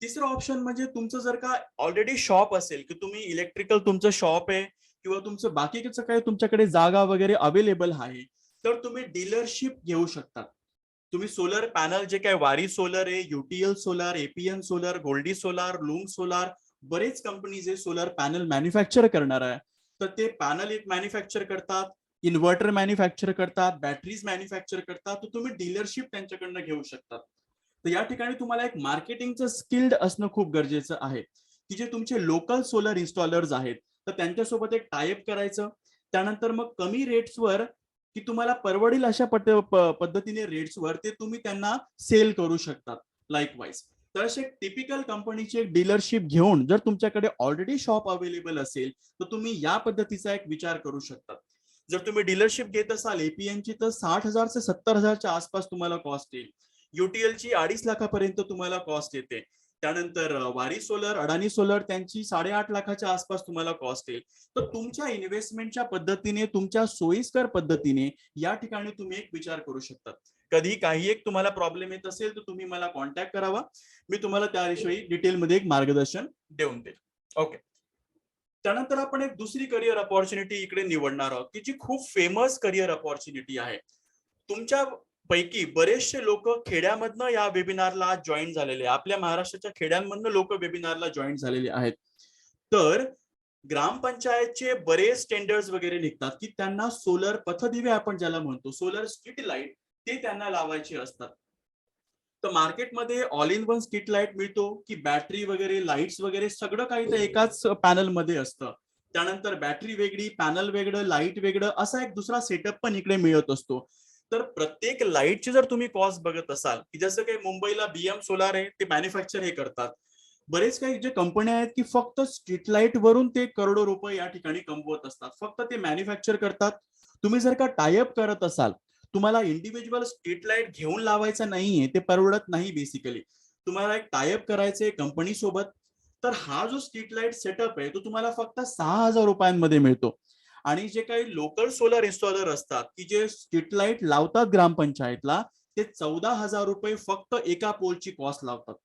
तिसरं ऑप्शन म्हणजे तुमचं जर का ऑलरेडी शॉप असेल की तुम्ही इलेक्ट्रिकल तुमचं शॉप आहे किंवा तुमचं बाकीचं काय तुमच्याकडे जागा वगैरे अवेलेबल आहे तर तुम्ही डीलरशिप घेऊ शकता. तुम्ही सोलर पॅनल जे काय वारी सोलर आहे, UTL solar, APN solar, Goldi solar, Loom solar, बरेच कंपनीज आहे सोलर पॅनल मॅन्युफॅक्चर करणार आहे. तर ते पॅनल मॅन्युफॅक्चर करतात, इन्व्हर्टर मॅन्युफॅक्चर करतात, बॅटरीज मॅन्युफॅक्चर करतात, तर तुम्ही डीलरशिप त्यांच्याकडनं घेऊ शकता. तर या ठिकाणी तुम्हाला एक मार्केटिंगचं स्किल्ड असणं खूप गरजेचं आहे की जे तुमचे लोकल सोलर इन्स्टॉलर्स आहेत तर त्यांच्यासोबत एक टायअप करायचं. त्यानंतर मग कमी रेट्सवर की तुम्हाला परवडेल अशा पद्धतीने रेट्सवर ते तुम्ही त्यांना सेल करू शकतात लाईकवाईज. तर असे टिपिकल कंपनीची एक डीलरशिप घेऊन जर तुमच्याकडे ऑलरेडी शॉप अवेलेबल असेल तर तुम्ही या पद्धतीचा एक विचार करू शकता. जर तुम्ही डीलरशिप घेत असाल एपीएनची तर 60,000 ते 70,000च्या आसपास तुम्हाला कॉस्ट येईल. युटीएलची 2.5 लाखापर्यंत तुम्हाला कॉस्ट येते. त्यानंतर वारी सोलर, अडाणी सोलर त्यांची 8.5 लाखाच्या आसपास तुम्हाला कॉस्ट येईल. तर तुमच्या इन्व्हेस्टमेंटच्या पद्धतीने, तुमच्या सोयीस्कर पद्धतीने या ठिकाणी तुम्ही एक विचार करू शकता. कधी काही एक तुम्हाला प्रॉब्लेम येत असेल तर तुम्ही मला कॉन्टॅक्ट करावा, मी तुम्हाला त्याविषयी डिटेलमध्ये एक मार्गदर्शन देऊन देईल. ओके, त्यानंतर आपण एक दुसरी करिअर अपॉर्च्युनिटी इकडे निवडणार आहोत की जी खूप फेमस करिअर अपॉर्च्युनिटी आहे. तुमच्या पैकी बरेचसे लोक खेड्यामधनं या वेबिनारला जॉईन झालेले, आपल्या महाराष्ट्राच्या खेड्यांमधनं लोक वेबिनारला जॉईन झालेले आहेत. तर ग्रामपंचायतचे बरेच टेंडर्स वगैरे निघतात की त्यांना सोलर पथदिवे आपण ज्याला म्हणतो, सोलर स्ट्रीट लाईट, ते त्यांना लावायचे असतात. तर मार्केटमध्ये all in one street light मिळतो की बॅटरी वगैरे, लाईट्स वगैरे सगळं काही तर एकाच पॅनल मध्ये असतं. त्यानंतर बॅटरी वेगळी, पॅनल वेगळं, लाईट वेगळं, असा एक दुसरा सेटअप पण इकडे मिळत असतो. तर प्रत्येक लाईटची जर तुम्ही कॉस्ट बघत असाल की जसं काही मुंबईला बीएम सोलार आहे, ते मॅन्युफॅक्चर हे करतात. बरेच काही जे कंपन्या आहेत की फक्त स्ट्रीट लाईट वरून ते करोडो रुपये या ठिकाणी कमवत असतात, फक्त ते मॅन्युफॅक्चर करतात. तुम्ही जर का टायअप करत असाल, तुम्हाला इंडिव्हिज्युअल स्ट्रीट लाईट घेऊन लावायचा नाहीये, ते परवडत नाही. बेसिकली तुम्हाला एक टायअप करायचंय कंपनी सोबत. तर हा जो स्ट्रीट लाईट सेटअप आहे तो तुम्हाला फक्त 6,000 रुपयांमध्ये मिळतो. आणि जे काही लोकल सोलर इन्स्टॉलर असतात की जे स्ट्रीट लाईट लावतात ग्रामपंचायतला, ते 14,000 रुपये फक्त एका पोलची कॉस्ट लावतात.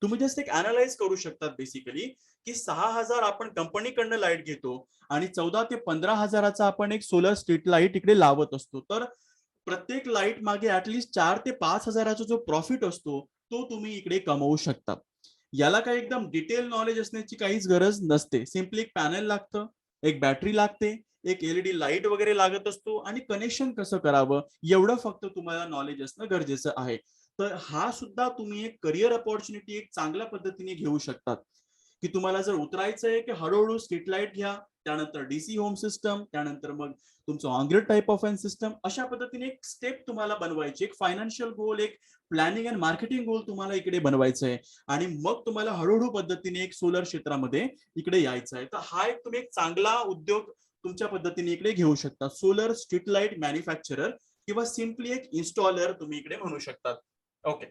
तुम्ही जस्ट एक अनालाइज करू शकता बेसिकली की 6,000 आपण कंपनीकडनं लाईट घेतो आणि 14 ते 15,000चा आपण एक सोलर स्ट्रीट लाईट इकडे लावत असतो. तर प्रत्येक लाईट मागे ऍटलीस्ट 4 ते 5,000चा जो प्रॉफिट असतो तो तुम्ही इकडे कमवू शकता. याला काही एकदम डिटेल नॉलेज असण्याची काहीच गरज नसते. सिम्पली एक पॅनल लागतं, एक बॅटरी लागते, एक एलईडी लाईट वगैरे लागत असतो आणि कनेक्शन कसं करावं एवढं फक्त तुम्हाला नॉलेज असणं गरजेचं आहे. तर हा सुद्धा तुम्ही एक करिअर अपॉर्च्युनिटी एक चांगल्या पद्धतीने घेऊ शकतात की तुम्हाला जर उतरायचं आहे की हळूहळू स्ट्रीट लाईट घ्या, त्यानंतर डीसी होम सिस्टम, त्यानंतर मग तुमचं on grid type of an system, अशा पद्धतीने एक स्टेप तुम्हाला बनवायची, एक फायनान्शियल गोल, एक प्लॅनिंग अँड मार्केटिंग गोल तुम्हाला इकडे बनवायचं आहे आणि मग तुम्हाला हळूहळू पद्धतीने एक सोलर क्षेत्रामध्ये इकडे यायचं आहे. तर हा एक तुम्ही एक चांगला उद्योग तुमच्या पद्धतीने इकडे घेऊ शकता, सोलर स्ट्रीट लाईट मॅन्युफॅक्चरर किंवा सिम्पली एक इन्स्टॉलर तुम्ही इकडे म्हणू शकतात. ओके.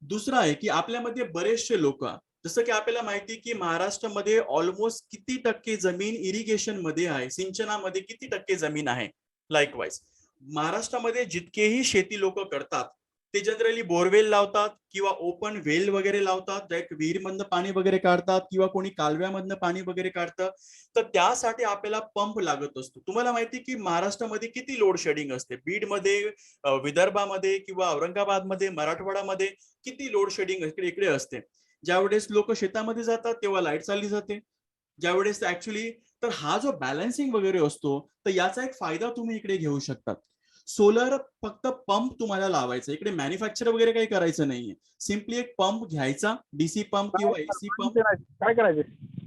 दुसरं आहे की आपल्यामध्ये बरेचसे लोक, जसं की आपल्याला माहिती की महाराष्ट्रामध्ये ऑलमोस्ट किती टक्के जमीन इरिगेशन मध्ये आहे, सिंचनामध्ये किती टक्के जमीन आहे. लाईकवाईज महाराष्ट्रामध्ये जितकेही शेती लोक करतात ते जनरली बोरवेल लावतात किंवा ओपन वेल वगैरे लावतात, लाईक विहीरमधनं पाणी वगैरे काढतात किंवा कोणी कालव्यामधनं पाणी वगैरे काढतं. तर त्यासाठी आपल्याला पंप लागत असतो. तुम्हाला माहिती की महाराष्ट्रामध्ये किती लोड शेडिंग असते, बीडमध्ये, विदर्भामध्ये किंवा औरंगाबादमध्ये, मराठवाड्यामध्ये किती लोड शेडिंग इकडे असते. ज्यावेळेस लोक शेतामध्ये जातात तेव्हा लाईट चालली जाते, ज्यावेळेस ऍक्च्युली. तर हा जो बॅलन्सिंग वगैरे असतो, तर याचा एक फायदा तुम्ही इकडे घेऊ शकतात. सोलर फक्त पंप तुम्हाला लावायचा, इकडे मॅन्युफॅक्चर वगैरे काही करायचं नाहीये. सिम्पली एक पंप घ्यायचा, डीसी पंप किंवा एसी पंप, काय करायचं,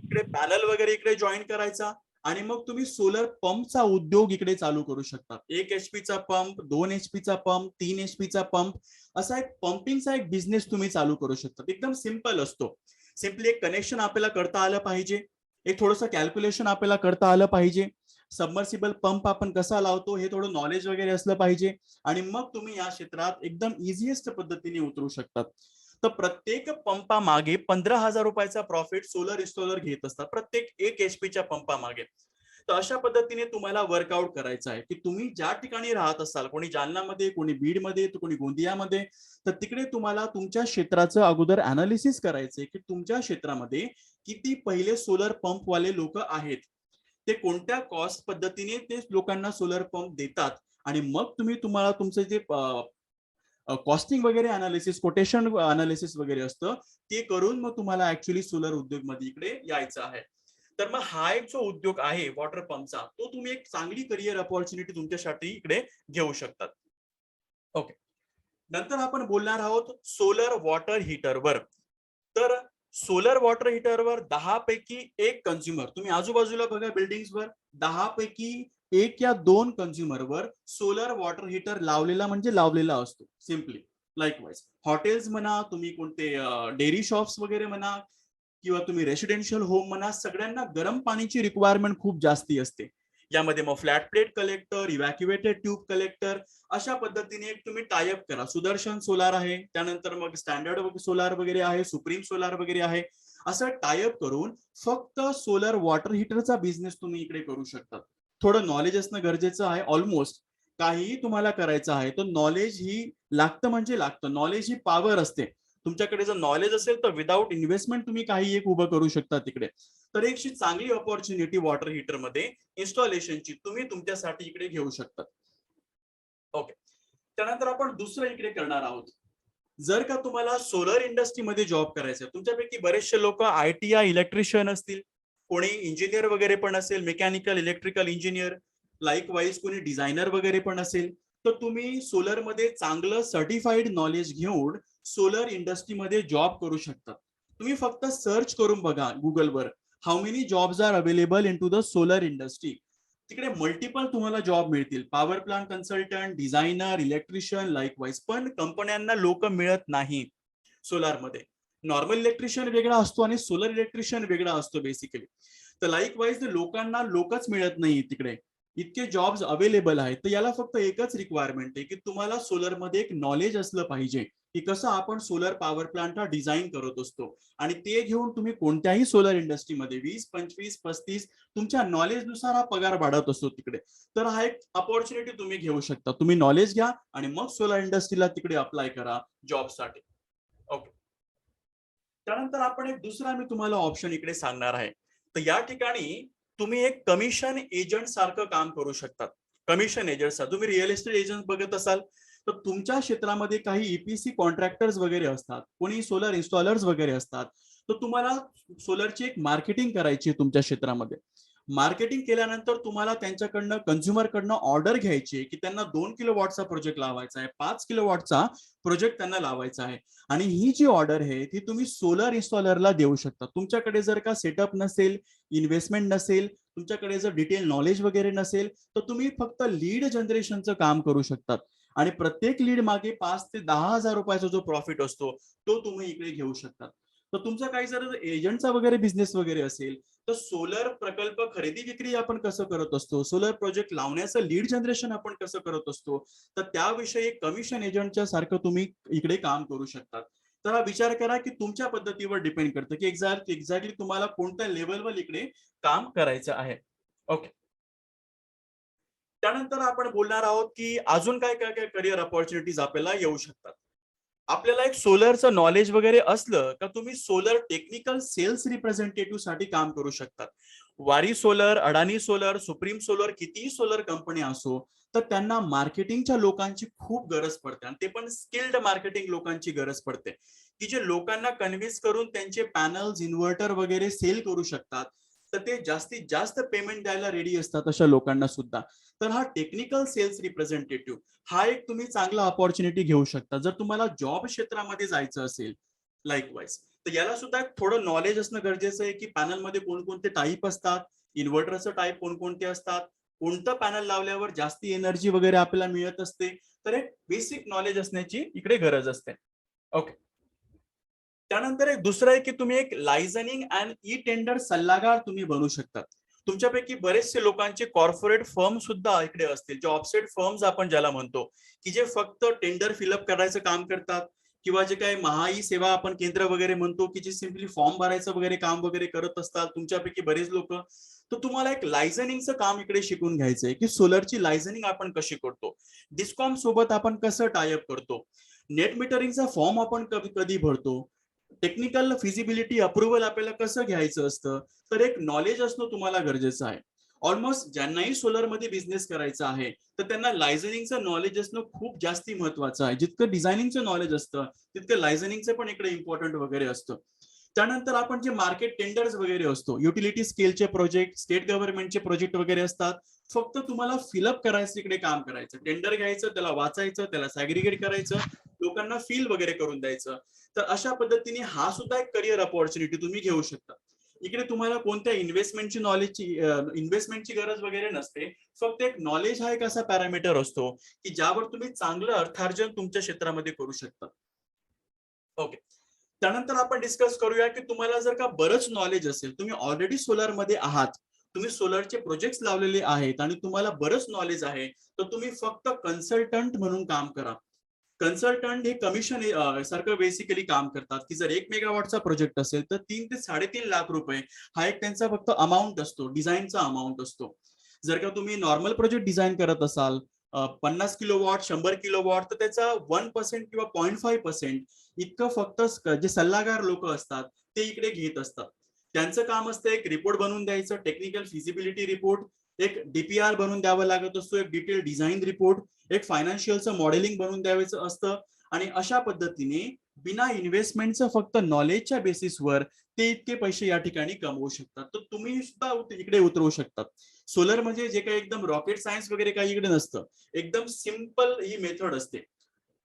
इकडे पॅनल वगैरे इकडे जॉईन करायचा आणि मग तुम्ही सोलर पंपचा उद्योग इकडे चालू करू शकता. 1 HP pump, 2 HP pump, 3 HP pump, असा एक पंपिंगचा एक बिझनेस तुम्ही चालू करू शकता. एकदम सिंपल असतो. सिम्पली एक कनेक्शन आपल्याला करता आलं पाहिजे, एक थोडंसं कॅल्क्युलेशन आपल्याला करता आलं पाहिजे, सबमर्सिबल पंप आपण कसा लावतो हे थोडं नॉलेज वगैरे असलं पाहिजे आणि मग तुम्ही या क्षेत्रात एकदम इझिएस्ट पद्धतीने उतरू शकतात. तर प्रत्येक पंपा मागे 15,000 रुपयाचा प्रॉफिट सोलर इन्स्टॉलर घेत असतात, प्रत्येक 1 HP पंपा मागे. तर अशा पद्धतीने तुम्हाला वर्कआउट करायचं आहे की तुम्ही ज्या ठिकाणी राहत असाल, कोणी जालनामध्ये, कोणी बीडमध्ये, तर कोणी गोंदियामध्ये, तर तिकडे तुम्हाला तुमच्या क्षेत्राचं अगोदर अनालिसिस करायचंय की तुमच्या क्षेत्रामध्ये किती पहिले सोलर पंपवाले लोक आहेत, ते कोणत्या कॉस्ट पद्धतीने ते लोकांना सोलर पंप देतात आणि मग तुम्हाला तुमचं जे कॉस्टिंग वगैरे अनालिसिस, कोटेशन अनालिसिस वगैरे असतं, ते करून मग तुम्हाला ऍक्च्युअली सोलर उद्योग मध्ये इकडे यायचं आहे. तर मग हा एक जो उद्योग आहे वॉटर पंपचा, तो तुम्ही एक चांगली करिअर अपॉर्च्युनिटी तुमच्यासाठी इकडे घेऊ शकतात. ओके. नंतर आपण बोलणार आहोत सोलर वॉटर हीटरवर. तर सोलर वॉटर हीटरवर 10 पैकी 1 कंझ्युमर, तुम्ही आजूबाजूला बघा बिल्डिंग्सवर, 10 पैकी 1 या 2 कंझ्युमरवर सोलर वॉटर हीटर लावलेला म्हणजे लावलेला असतो. सिम्पली लाईकवाईज हॉटेल्स म्हणा, तुम्ही कोणते डेअरी शॉप्स वगैरे म्हणा किंवा तुम्ही रेसिडेन्शियल होम म्हणा, सगळ्यांना गरम पाणीची रिक्वायरमेंट खूप जास्ती असते. यामध्ये मग flat plate collector, evacuated tube collector, अशा पद्धतीने एक तुम्ही टायअप करा. सुदर्शन सोलार आहे, त्यानंतर मग स्टँडर्ड सोलार वगैरे आहे, सुप्रीम सोलार वगैरे आहे. असं टायअप करून फक्त सोलर वॉटर हीटरचा बिझनेस तुम्ही इकडे करू शकता. थोडं नॉलेज असणं गरजेचं आहे. ऑलमोस्ट काहीही तुम्हाला करायचं आहे तर नॉलेज ही लागतं म्हणजे लागतं. नॉलेज ही पॉवर असते. तुमच्याकडे जर नॉलेज असेल तर विदाऊट इन्व्हेस्टमेंट तुम्ही काही एक उभं करू शकता तिकडे. तर एक चांगली ऑपॉर्च्युनिटी वॉटर हीटर मध्ये इन्स्टॉलेशनची तुम्ही तुमच्यासाठी इकडे घेऊ शकता. ओके, त्यानंतर आपण दुसरं इकडे करणार आहोत. जर का तुम्हाला सोलर इंडस्ट्रीमध्ये जॉब करायचा, तुमच्यापैकी बरेचसे लोक ITI इलेक्ट्रिशियन असतील, कोणी इंजिनियर वगैरे पण असेल, मेकॅनिकल इलेक्ट्रिकल इंजिनियर, लाईकवाईज कोणी डिझायनर वगैरे पण असेल, तर तुम्ही सोलर मध्ये चांगलं सर्टिफाईड नॉलेज घेऊन सोलर इंडस्ट्रीमध्ये जॉब करू शकता. तुम्ही फक्त सर्च करून बघा गुगलवर, how many jobs are available in to the solar industry. तिकडे मल्टिपल तुम्हाला जॉब मिळतील, power plant consultant, designer, electrician, likewise. पण कंपन्यांना लोक मिळत नाही सोलारमध्ये. नॉर्मल इलेक्ट्रिशियन वेगळा असतो आणि सोलर इलेक्ट्रिशियन वेगळा असतो बेसिकली. तर लाईकवाईज लोकांना लोकच मिळत नाही तिकडे, इतके जॉब्स अवेलेबल आहेत. तर याला फक्त एकच रिक्वायरमेंट आहे की तुम्हाला सोलरमध्ये एक नॉलेज असलं पाहिजे की कसं आपण सोलर पॉवर प्लांटला डिझाईन करत असतो, आणि ते घेऊन तुम्ही कोणत्याही सोलर इंडस्ट्रीमध्ये 20, 25, 35 तुमच्या नॉलेजनुसार हा पगार वाढत असतो तिकडे. तर हा एक अपॉर्च्युनिटी तुम्ही घेऊ शकता. तुम्ही नॉलेज घ्या आणि मग सोलर इंडस्ट्रीला तिकडे अप्लाय करा जॉबसाठी. ओके, त्यानंतर आपण एक दुसरा मी तुम्हाला ऑप्शन इकडे सांगणार आहे. तर या ठिकाणी तुम्ही एक कमिशन एजंट सारखं काम करू शकतात. कमिशन एजंट, तुम्ही रिअल इस्टेट एजंट बघत असाल तर तुमच्या क्षेत्रामध्ये काही EPC कॉन्ट्रॅक्टर्स वगैरे असतात, कोणी सोलर इन्स्टॉलर्स वगैरे असतात. तर तुम्हाला सोलरची एक मार्केटिंग करायची आहे तुमच्या क्षेत्रामध्ये. मार्केटिंग केल्यानंतर तुम्हाला त्यांच्याकडनं कंझ्युमर कडनं ऑर्डर घ्यायची आहे की त्यांना 2 किलोवॉटचा प्रोजेक्ट लावायचा आहे, 5 किलोवॉटचा प्रोजेक्ट त्यांना लावायचा आहे, आणि ही जी ऑर्डर आहे ती तुम्ही सोलर इन्स्टॉलरला देऊ शकता. तुमच्याकडे जर का सेटअप नसेल, इन्व्हेस्टमेंट नसेल, तुमच्याकडे जर डिटेल नॉलेज वगैरे नसेल, तर तुम्ही फक्त लीड जनरेशनचं काम करू शकतात, आणि प्रत्येक लीड मागे 5 ते 10 हजार रुपयाचा जो प्रॉफिट असतो तो तुम्ही इकडे घेऊ शकता. तर तुमचा काही जर एजंटचा वगैरे बिझनेस वगैरे असेल तर सोलर प्रकल्प खरेदी विक्री आपण कसं करत असतो, सोलर प्रोजेक्ट लावण्याचं लीड जनरेशन आपण कसं करत असतो, तर त्याविषयी कमिशन एजंटच्या सारखं तुम्ही इकडे काम करू शकतात. तर हा विचार करा की तुमच्या पद्धतीवर डिपेंड करतं की एक्झॅक्टली तुम्हाला कोणत्या लेवलवर इकडे काम करायचं आहे. ओके, त्यानंतर आपण बोलणार आहोत की अजून काय काय काय करिअर अपॉर्च्युनिटीज आपल्याला येऊ शकतात. आपल्याला एक सोलरचं नॉलेज वगैरे असलं का तुम्ही सोलर टेक्निकल सेल्स रिप्रेझेंटेटिव्ह साठी काम करू शकतात. वारी सोलर, अडानी सोलर, सुप्रीम सोलर, कितीही सोलर कंपनी असो, तर त्यांना मार्केटिंगच्या लोकांची खूप गरज पडते, आणि ते पण स्किल्ड मार्केटिंग लोकांची गरज पडते की जे लोकांना कन्व्हिन्स करून त्यांचे पॅनल्स, इन्व्हर्टर वगैरे सेल करू शकतात. तर ते जास्तीत जास्त पेमेंट द्यायला रेडी असतात अशा लोकांना सुद्धा. तर हा टेक्निकल सेल्स रिप्रेझेंटेटिव्ह हा एक तुम्ही चांगला अपॉर्च्युनिटी घेऊ शकता जर तुम्हाला जॉब क्षेत्रामध्ये जायचं असेल. लाईकवाईज तर याला सुद्धा थोडं नॉलेज असणं गरजेचं आहे की पॅनलमध्ये कोणकोणते टाईप असतात, इन्व्हर्टरचं टाईप कोणकोणते असतात, कोणतं पॅनल लावल्यावर जास्ती एनर्जी वगैरे आपल्याला मिळत असते. तर एक बेसिक नॉलेज असण्याची इकडे गरज असते. ओके, त्यानंतर एक दुसरं आहे की तुम्ही एक लायझनिंग अँड ई टेंडर सल्लागार तुम्ही बनू शकतात. तुमच्यापैकी बरेचसे लोकांचे कॉर्पोरेट फर्म सुद्धा इकडे असतील, जे ऑफसेट फर्म्स आपण ज्याला म्हणतो, की जे फक्त टेंडर फिलअप करायचं काम करतात, किंवा जे काही महाई सेवा आपण केंद्र वगैरे म्हणतो की जे सिम्पली फॉर्म भरायचं वगैरे काम वगैरे करत असतात तुमच्यापैकी बरेच लोक. तर तुम्हाला एक लायझनिंगचं काम इकडे शिकून घ्यायचंय की सोलरची लायझनिंग आपण कशी करतो, डिस्कॉम सोबत आपण कसं टायअप करतो, नेट मीटरिंगचा फॉर्म आपण कधी भरतो, टेक्निकल फिजिबिलिटी अप्रुव्हल आपल्याला कसं घ्यायचं असतं. तर एक नॉलेज असणं तुम्हाला गरजेचं आहे. ऑलमोस्ट ज्यांनाही सोलरमध्ये बिझनेस करायचा आहे तर त्यांना लायझनिंगचं नॉलेज असणं खूप जास्ती महत्वाचं आहे. जितकं डिझायनिंगचं नॉलेज असतं तितकं लायझनिंगचं पण इकडे इम्पॉर्टंट वगैरे असतं. त्यानंतर आपण जे मार्केट टेंडर्स वगैरे असतो, युटिलिटी स्केलचे प्रोजेक्ट, स्टेट गव्हर्नमेंटचे प्रोजेक्ट वगैरे असतात, फक्त तुम्हाला फिलअप करायचं इकडे काम करायचं, टेंडर घ्यायचं, त्याला वाचायचं, त्याला सॅग्रिगेट करायचं, लोकांना फील वगैरे करून द्यायचं. तर अशा पद्धतीने हा सुद्धा एक करिअर अपॉर्च्युनिटी तुम्ही घेऊ शकता. इकडे तुम्हाला कोणत्या इन्व्हेस्टमेंटची गरज वगैरे नसते. फक्त एक नॉलेज हा एक असा पॅरामीटर असतो की ज्यावर तुम्ही चांगलं अर्थार्जन तुमच्या क्षेत्रामध्ये करू शकता. ओके, त्यानंतर आपण डिस्कस करूया की तुम्हाला जर का बरंच नॉलेज असेल, तुम्ही ऑलरेडी सोलर मध्ये आहात, तुम्ही सोलरचे प्रोजेक्ट लावलेले आहेत आणि तुम्हाला बरंच नॉलेज आहे, तर तुम्ही फक्त कन्सल्टंट म्हणून काम करा. कन्सल्टंट हे कमिशन सारखं बेसिकली काम करतात की जर 1 मेगावॉटचा प्रोजेक्ट असेल तर 3 ते 3.5 लाख रुपये हा एक त्यांचा फक्त अमाऊंट असतो, डिझाईनचा अमाऊंट असतो. जर का तुम्ही नॉर्मल प्रोजेक्ट डिझाईन करत असाल 50 किलोवॉट, 100 किलोवॉट, तर त्याचा 1% किंवा 0.5% इतकं फक्त जे सल्लागार लोक असतात ते इकडे घेत असतात. त्यांचं काम असतं एक रिपोर्ट बनवून द्यायचं, टेक्निकल फिजिबिलिटी रिपोर्ट, एक डीपीआर बनवून द्यावा लागत असतो, एक डिटेल डिझाईन रिपोर्ट, एक फायनान्शियलचं मॉडेलिंग बनवून द्यायचं असतं. आणि अशा पद्धतीने बिना इन्व्हेस्टमेंटचं फक्त नॉलेजच्या बेसिसवर ते इतके पैसे या ठिकाणी कमवू शकतात. तर तुम्ही सुद्धा इकडे उतरवू शकतात. सोलर म्हणजे जे काही एकदम रॉकेट सायन्स वगैरे काही इकडे नसतं, एकदम सिम्पल ही मेथड असते.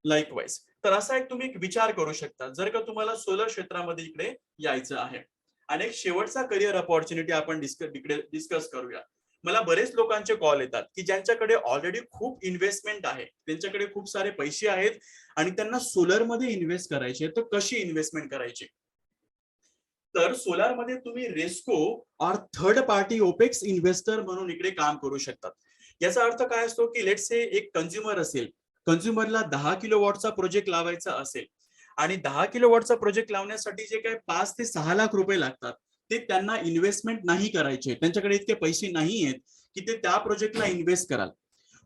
लाईकवाईज तर असा एक तुम्ही विचार करू शकता जर का तुम्हाला सोलर क्षेत्रामध्ये इकडे यायचं आहे. आणि एक शेवटचा करिअर अपॉर्च्युनिटी आपण डिस्कस करूया. मला बरेच लोकांचे कॉल येतात की ज्यांच्याकडे ऑलरेडी खूप इन्व्हेस्टमेंट आहे, त्यांच्याकडे खूप सारे पैसे आहेत आणि त्यांना सोलर मध्ये इन्व्हेस्ट करायचे, तर कशी इन्व्हेस्टमेंट करायची. तर सोलार मध्ये तुम्ही रेस्को और थर्ड पार्टी ओपेक्स इन्व्हेस्टर म्हणून इकडे काम करू शकतात. याचा अर्थ काय असतो की लेट्स से एक कंझ्युमर असेल, कंझ्युमरला 10 किलोवॉटचा प्रोजेक्ट लावायचा असेल आणि 10 किलोवॉटचा प्रोजेक्ट लावण्यासाठी जे काही 5 ते 6 लाख रुपये लागतात ते त्यांना इन्व्हेस्टमेंट नाही करायचे, त्यांच्याकडे इतके पैसे नाही आहेत की ते त्या प्रोजेक्टला इन्व्हेस्ट कराल,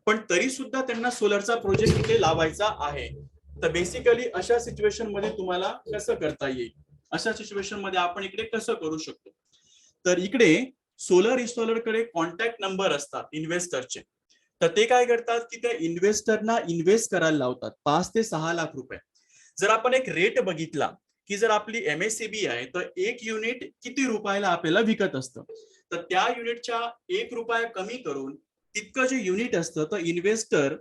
पण तरी सुद्धा त्यांना सोलरचा प्रोजेक्ट इथे लावायचा आहे. तर बेसिकली अशा सिच्युएशन मध्ये तुम्हाला कसं करता येईल, अशा सिच्युएशन मध्ये आपण इकडे कसं करू शकतो. तर इकडे सोलर इन्स्टॉलरकडे कॉन्टॅक्ट नंबर असतात इन्व्हेस्टरचे. तर ते काय करतात की त्या इन्व्हेस्टरना इन्व्हेस्ट करायला लावतात 5 ते 6 लाख रुपये. जर आपण एक रेट बघितला की जर आपली एमएससीबी आहे तर एक युनिट किती रुपयाला आपल्याला विकत असतं, तर त्या युनिटच्या 1 रुपया कमी करून तितकं जे युनिट असतं तर इन्व्हेस्टर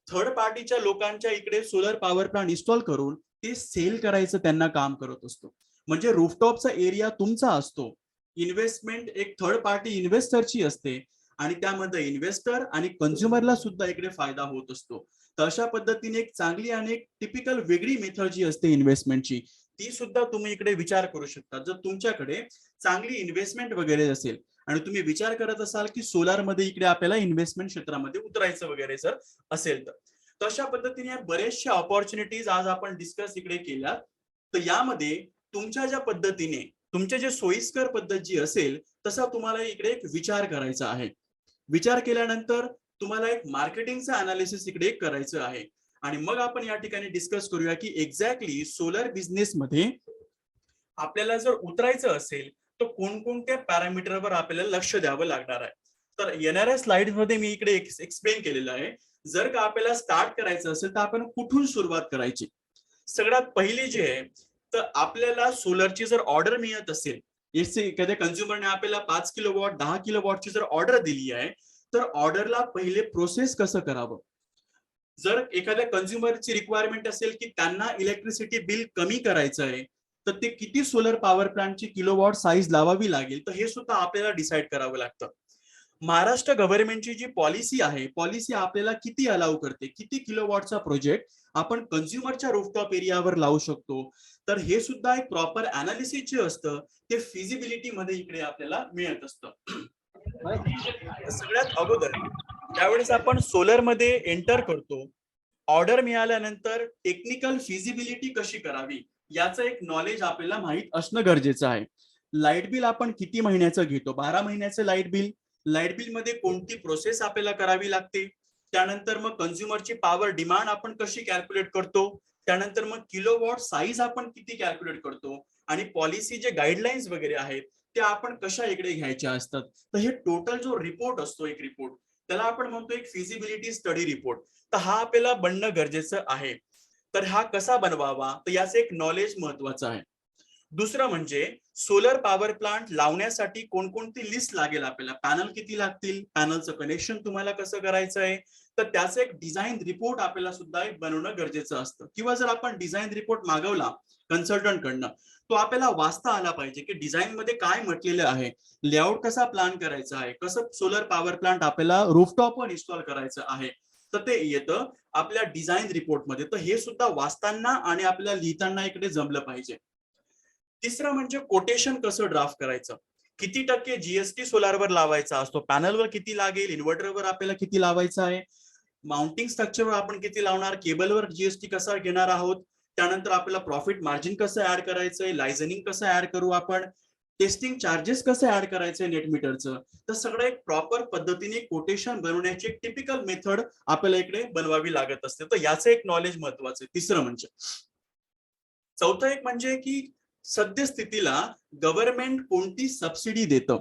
थर्ड पार्टीच्या लोकांच्या इकडे सोलर पॉवर प्लांट इन्स्टॉल करून ते सेल करायचं त्यांना काम करत असतो. म्हणजे रूफटॉपचा एरिया तुमचा असतो, इन्व्हेस्टमेंट एक थर्ड पार्टी इन्व्हेस्टरची असते आणि त्यामध्ये इन्व्हेस्टर आणि कंझ्युमरला सुद्धा इकडे फायदा होत असतो. तर अशा पद्धतीने एक चांगली आणि एक टिपिकल वेगळी मेथड जी असते इन्व्हेस्टमेंटची ती सुद्धा तुम्ही इकडे विचार करू शकता. जर तुमच्याकडे चांगली इन्व्हेस्टमेंट वगैरे असेल आणि तुम्ही विचार करत असाल की सोलार मध्ये इकडे आपल्याला इन्व्हेस्टमेंट क्षेत्रामध्ये उतरायचं वगैरे जर असेल तर अशा पद्धतीने बरेचशा ऑपॉर्च्युनिटीज आज आपण डिस्कस इकडे केल्या. तर यामध्ये तुमच्या ज्या पद्धतीने तुमचे जे सोयीस्कर पद्धत जी असेल तसा तुम्हाला इकडे एक विचार करायचा आहे. विचार केल्यानंतर तुम्हाला एक मार्केटिंगचं अनालिसिस इकडे करायचं आहे आणि मग आपण या ठिकाणी डिस्कस करूया की एक्झॅक्टली सोलर बिझनेस मध्ये आपल्याला जर उतरायचं असेल तर कोणकोणत्या पॅरामीटरवर आपल्याला लक्ष द्यावं लागणार आहे. तर येणाऱ्या स्लाइड मध्ये मी इकडे एक्सप्लेन केलेलं आहे. जर का आपल्याला स्टार्ट करायचं असेल तर आपण कुठून सुरुवात करायची. सगळ्यात पहिली जी आहे तर आपल्याला सोलरची जर ऑर्डर मिळत असेल, एखाद्या कंझ्युमरने आपल्याला 5 किलोवॉट 10 किलोवॉटची जर ऑर्डर दिली आहे तर ऑर्डरला पहिले प्रोसेस कसं करावं. जर एखाद्या कंझ्युमरची रिक्वायरमेंट असेल की त्यांना इलेक्ट्रिसिटी बिल कमी करायचं आहे तर ते किती सोलर पॉवर प्लांटची किलोवॉट साईज लावावी लागेल तर हे सुद्धा आपल्याला डिसाईड करावं लागतं. महाराष्ट्र गव्हर्नमेंटची जी पॉलिसी आहे, पॉलिसी आपल्याला किती अलाउ करते, किती किलोवॉटचा प्रोजेक्ट आपण कंझ्युमरच्या रूफटॉप एरियावर लावू शकतो. तर हे सुद्धा एक प्रॉपर अनालिसिस जे असतं ते फिजिबिलिटी मध्ये इकडे आपल्याला मिळत असतं. सगळ्यात अगोदर ज्यावेळेस आपण सोलर मध्ये एंटर करतो, ऑर्डर मिळाल्यानंतर टेक्निकल फिजिबिलिटी कशी करावी याचं एक नॉलेज आपल्याला माहित असणं गरजेचं आहे. लाईट बिल आपण किती महिन्याचं घेतो, 12 महिन्याचं लाईट बिल, लाईट बिल मध्ये कोणती प्रोसेस आपल्याला करावी लागते, त्यानंतर मग कंझ्युमरची पॉवर डिमांड आपण कशी कॅल्क्युलेट करतो, त्यानंतर मग किलोवॉट साईज आपण किती कॅल्क्युलेट करतो आणि पॉलिसी जे गाईडलाईन्स वगैरे आहेत त्या आपण कशा इकडे घ्यायच्या असतात. तर हे टोटल जो रिपोर्ट असतो एक रिपोर्ट त्याला आपण म्हणतो एक फिजिबिलिटी स्टडी रिपोर्ट. तर हा आपल्याला बनणं गरजेचं आहे. तर हा कसा बनवावा तर याचं एक नॉलेज महत्वाचं आहे. दुसरं म्हणजे सोलर पॉवर प्लांट लावण्यासाठी कोणकोणती लिस्ट लागेल आपल्याला, पॅनल किती लागतील, पॅनलचं कनेक्शन तुम्हाला कसं करायचं आहे, तर त्याचं एक डिझाईन रिपोर्ट आपल्याला सुद्धा एक बनवणं गरजेचं असतं. किंवा जर आपण डिझाईन रिपोर्ट मागवला कन्सल्टंट कडनं तो आपल्याला वाचता आला पाहिजे की डिझाईन मध्ये काय म्हटलेलं आहे, लेआउट कसा प्लॅन करायचा आहे, कसं सोलर पॉवर प्लांट आपल्याला रूफटॉपवर इन्स्टॉल करायचं आहे, तर ते येतं आपल्या डिझाईन रिपोर्टमध्ये. तर हे सुद्धा वाचताना आणि आपल्याला लिहिताना इकडे जमलं पाहिजे. तिसरं म्हणजे कोटेशन कसं ड्राफ्ट करायचं, किती टक्के जीएसटी सोलारवर लावायचा असतो, पॅनलवर किती लागेल, इन्व्हर्टरवर आपल्याला किती लावायचं आहे, माउंटिंग स्ट्रक्चरवर आपण किती लावणार, केबलवर जीएसटी कसा घेणार आहोत, त्यानंतर आपल्याला प्रॉफिट मार्जिन कसं ऍड करायचंय, लायझनिंग कसं ऍड करू आपण, टेस्टिंग चार्जेस कसं ऍड करायचंय नेट मीटरचं. तर सगळं एक प्रॉपर पद्धतीने कोटेशन बनवण्याची एक टिपिकल मेथड आपल्याला इकडे बनवावी लागत असते. तर याचं एक नॉलेज महत्वाचं आहे. तिसरं म्हणजे चौथं एक म्हणजे की सद्यस्थितीला गव्हर्नमेंट कोणती सबसिडी देतं,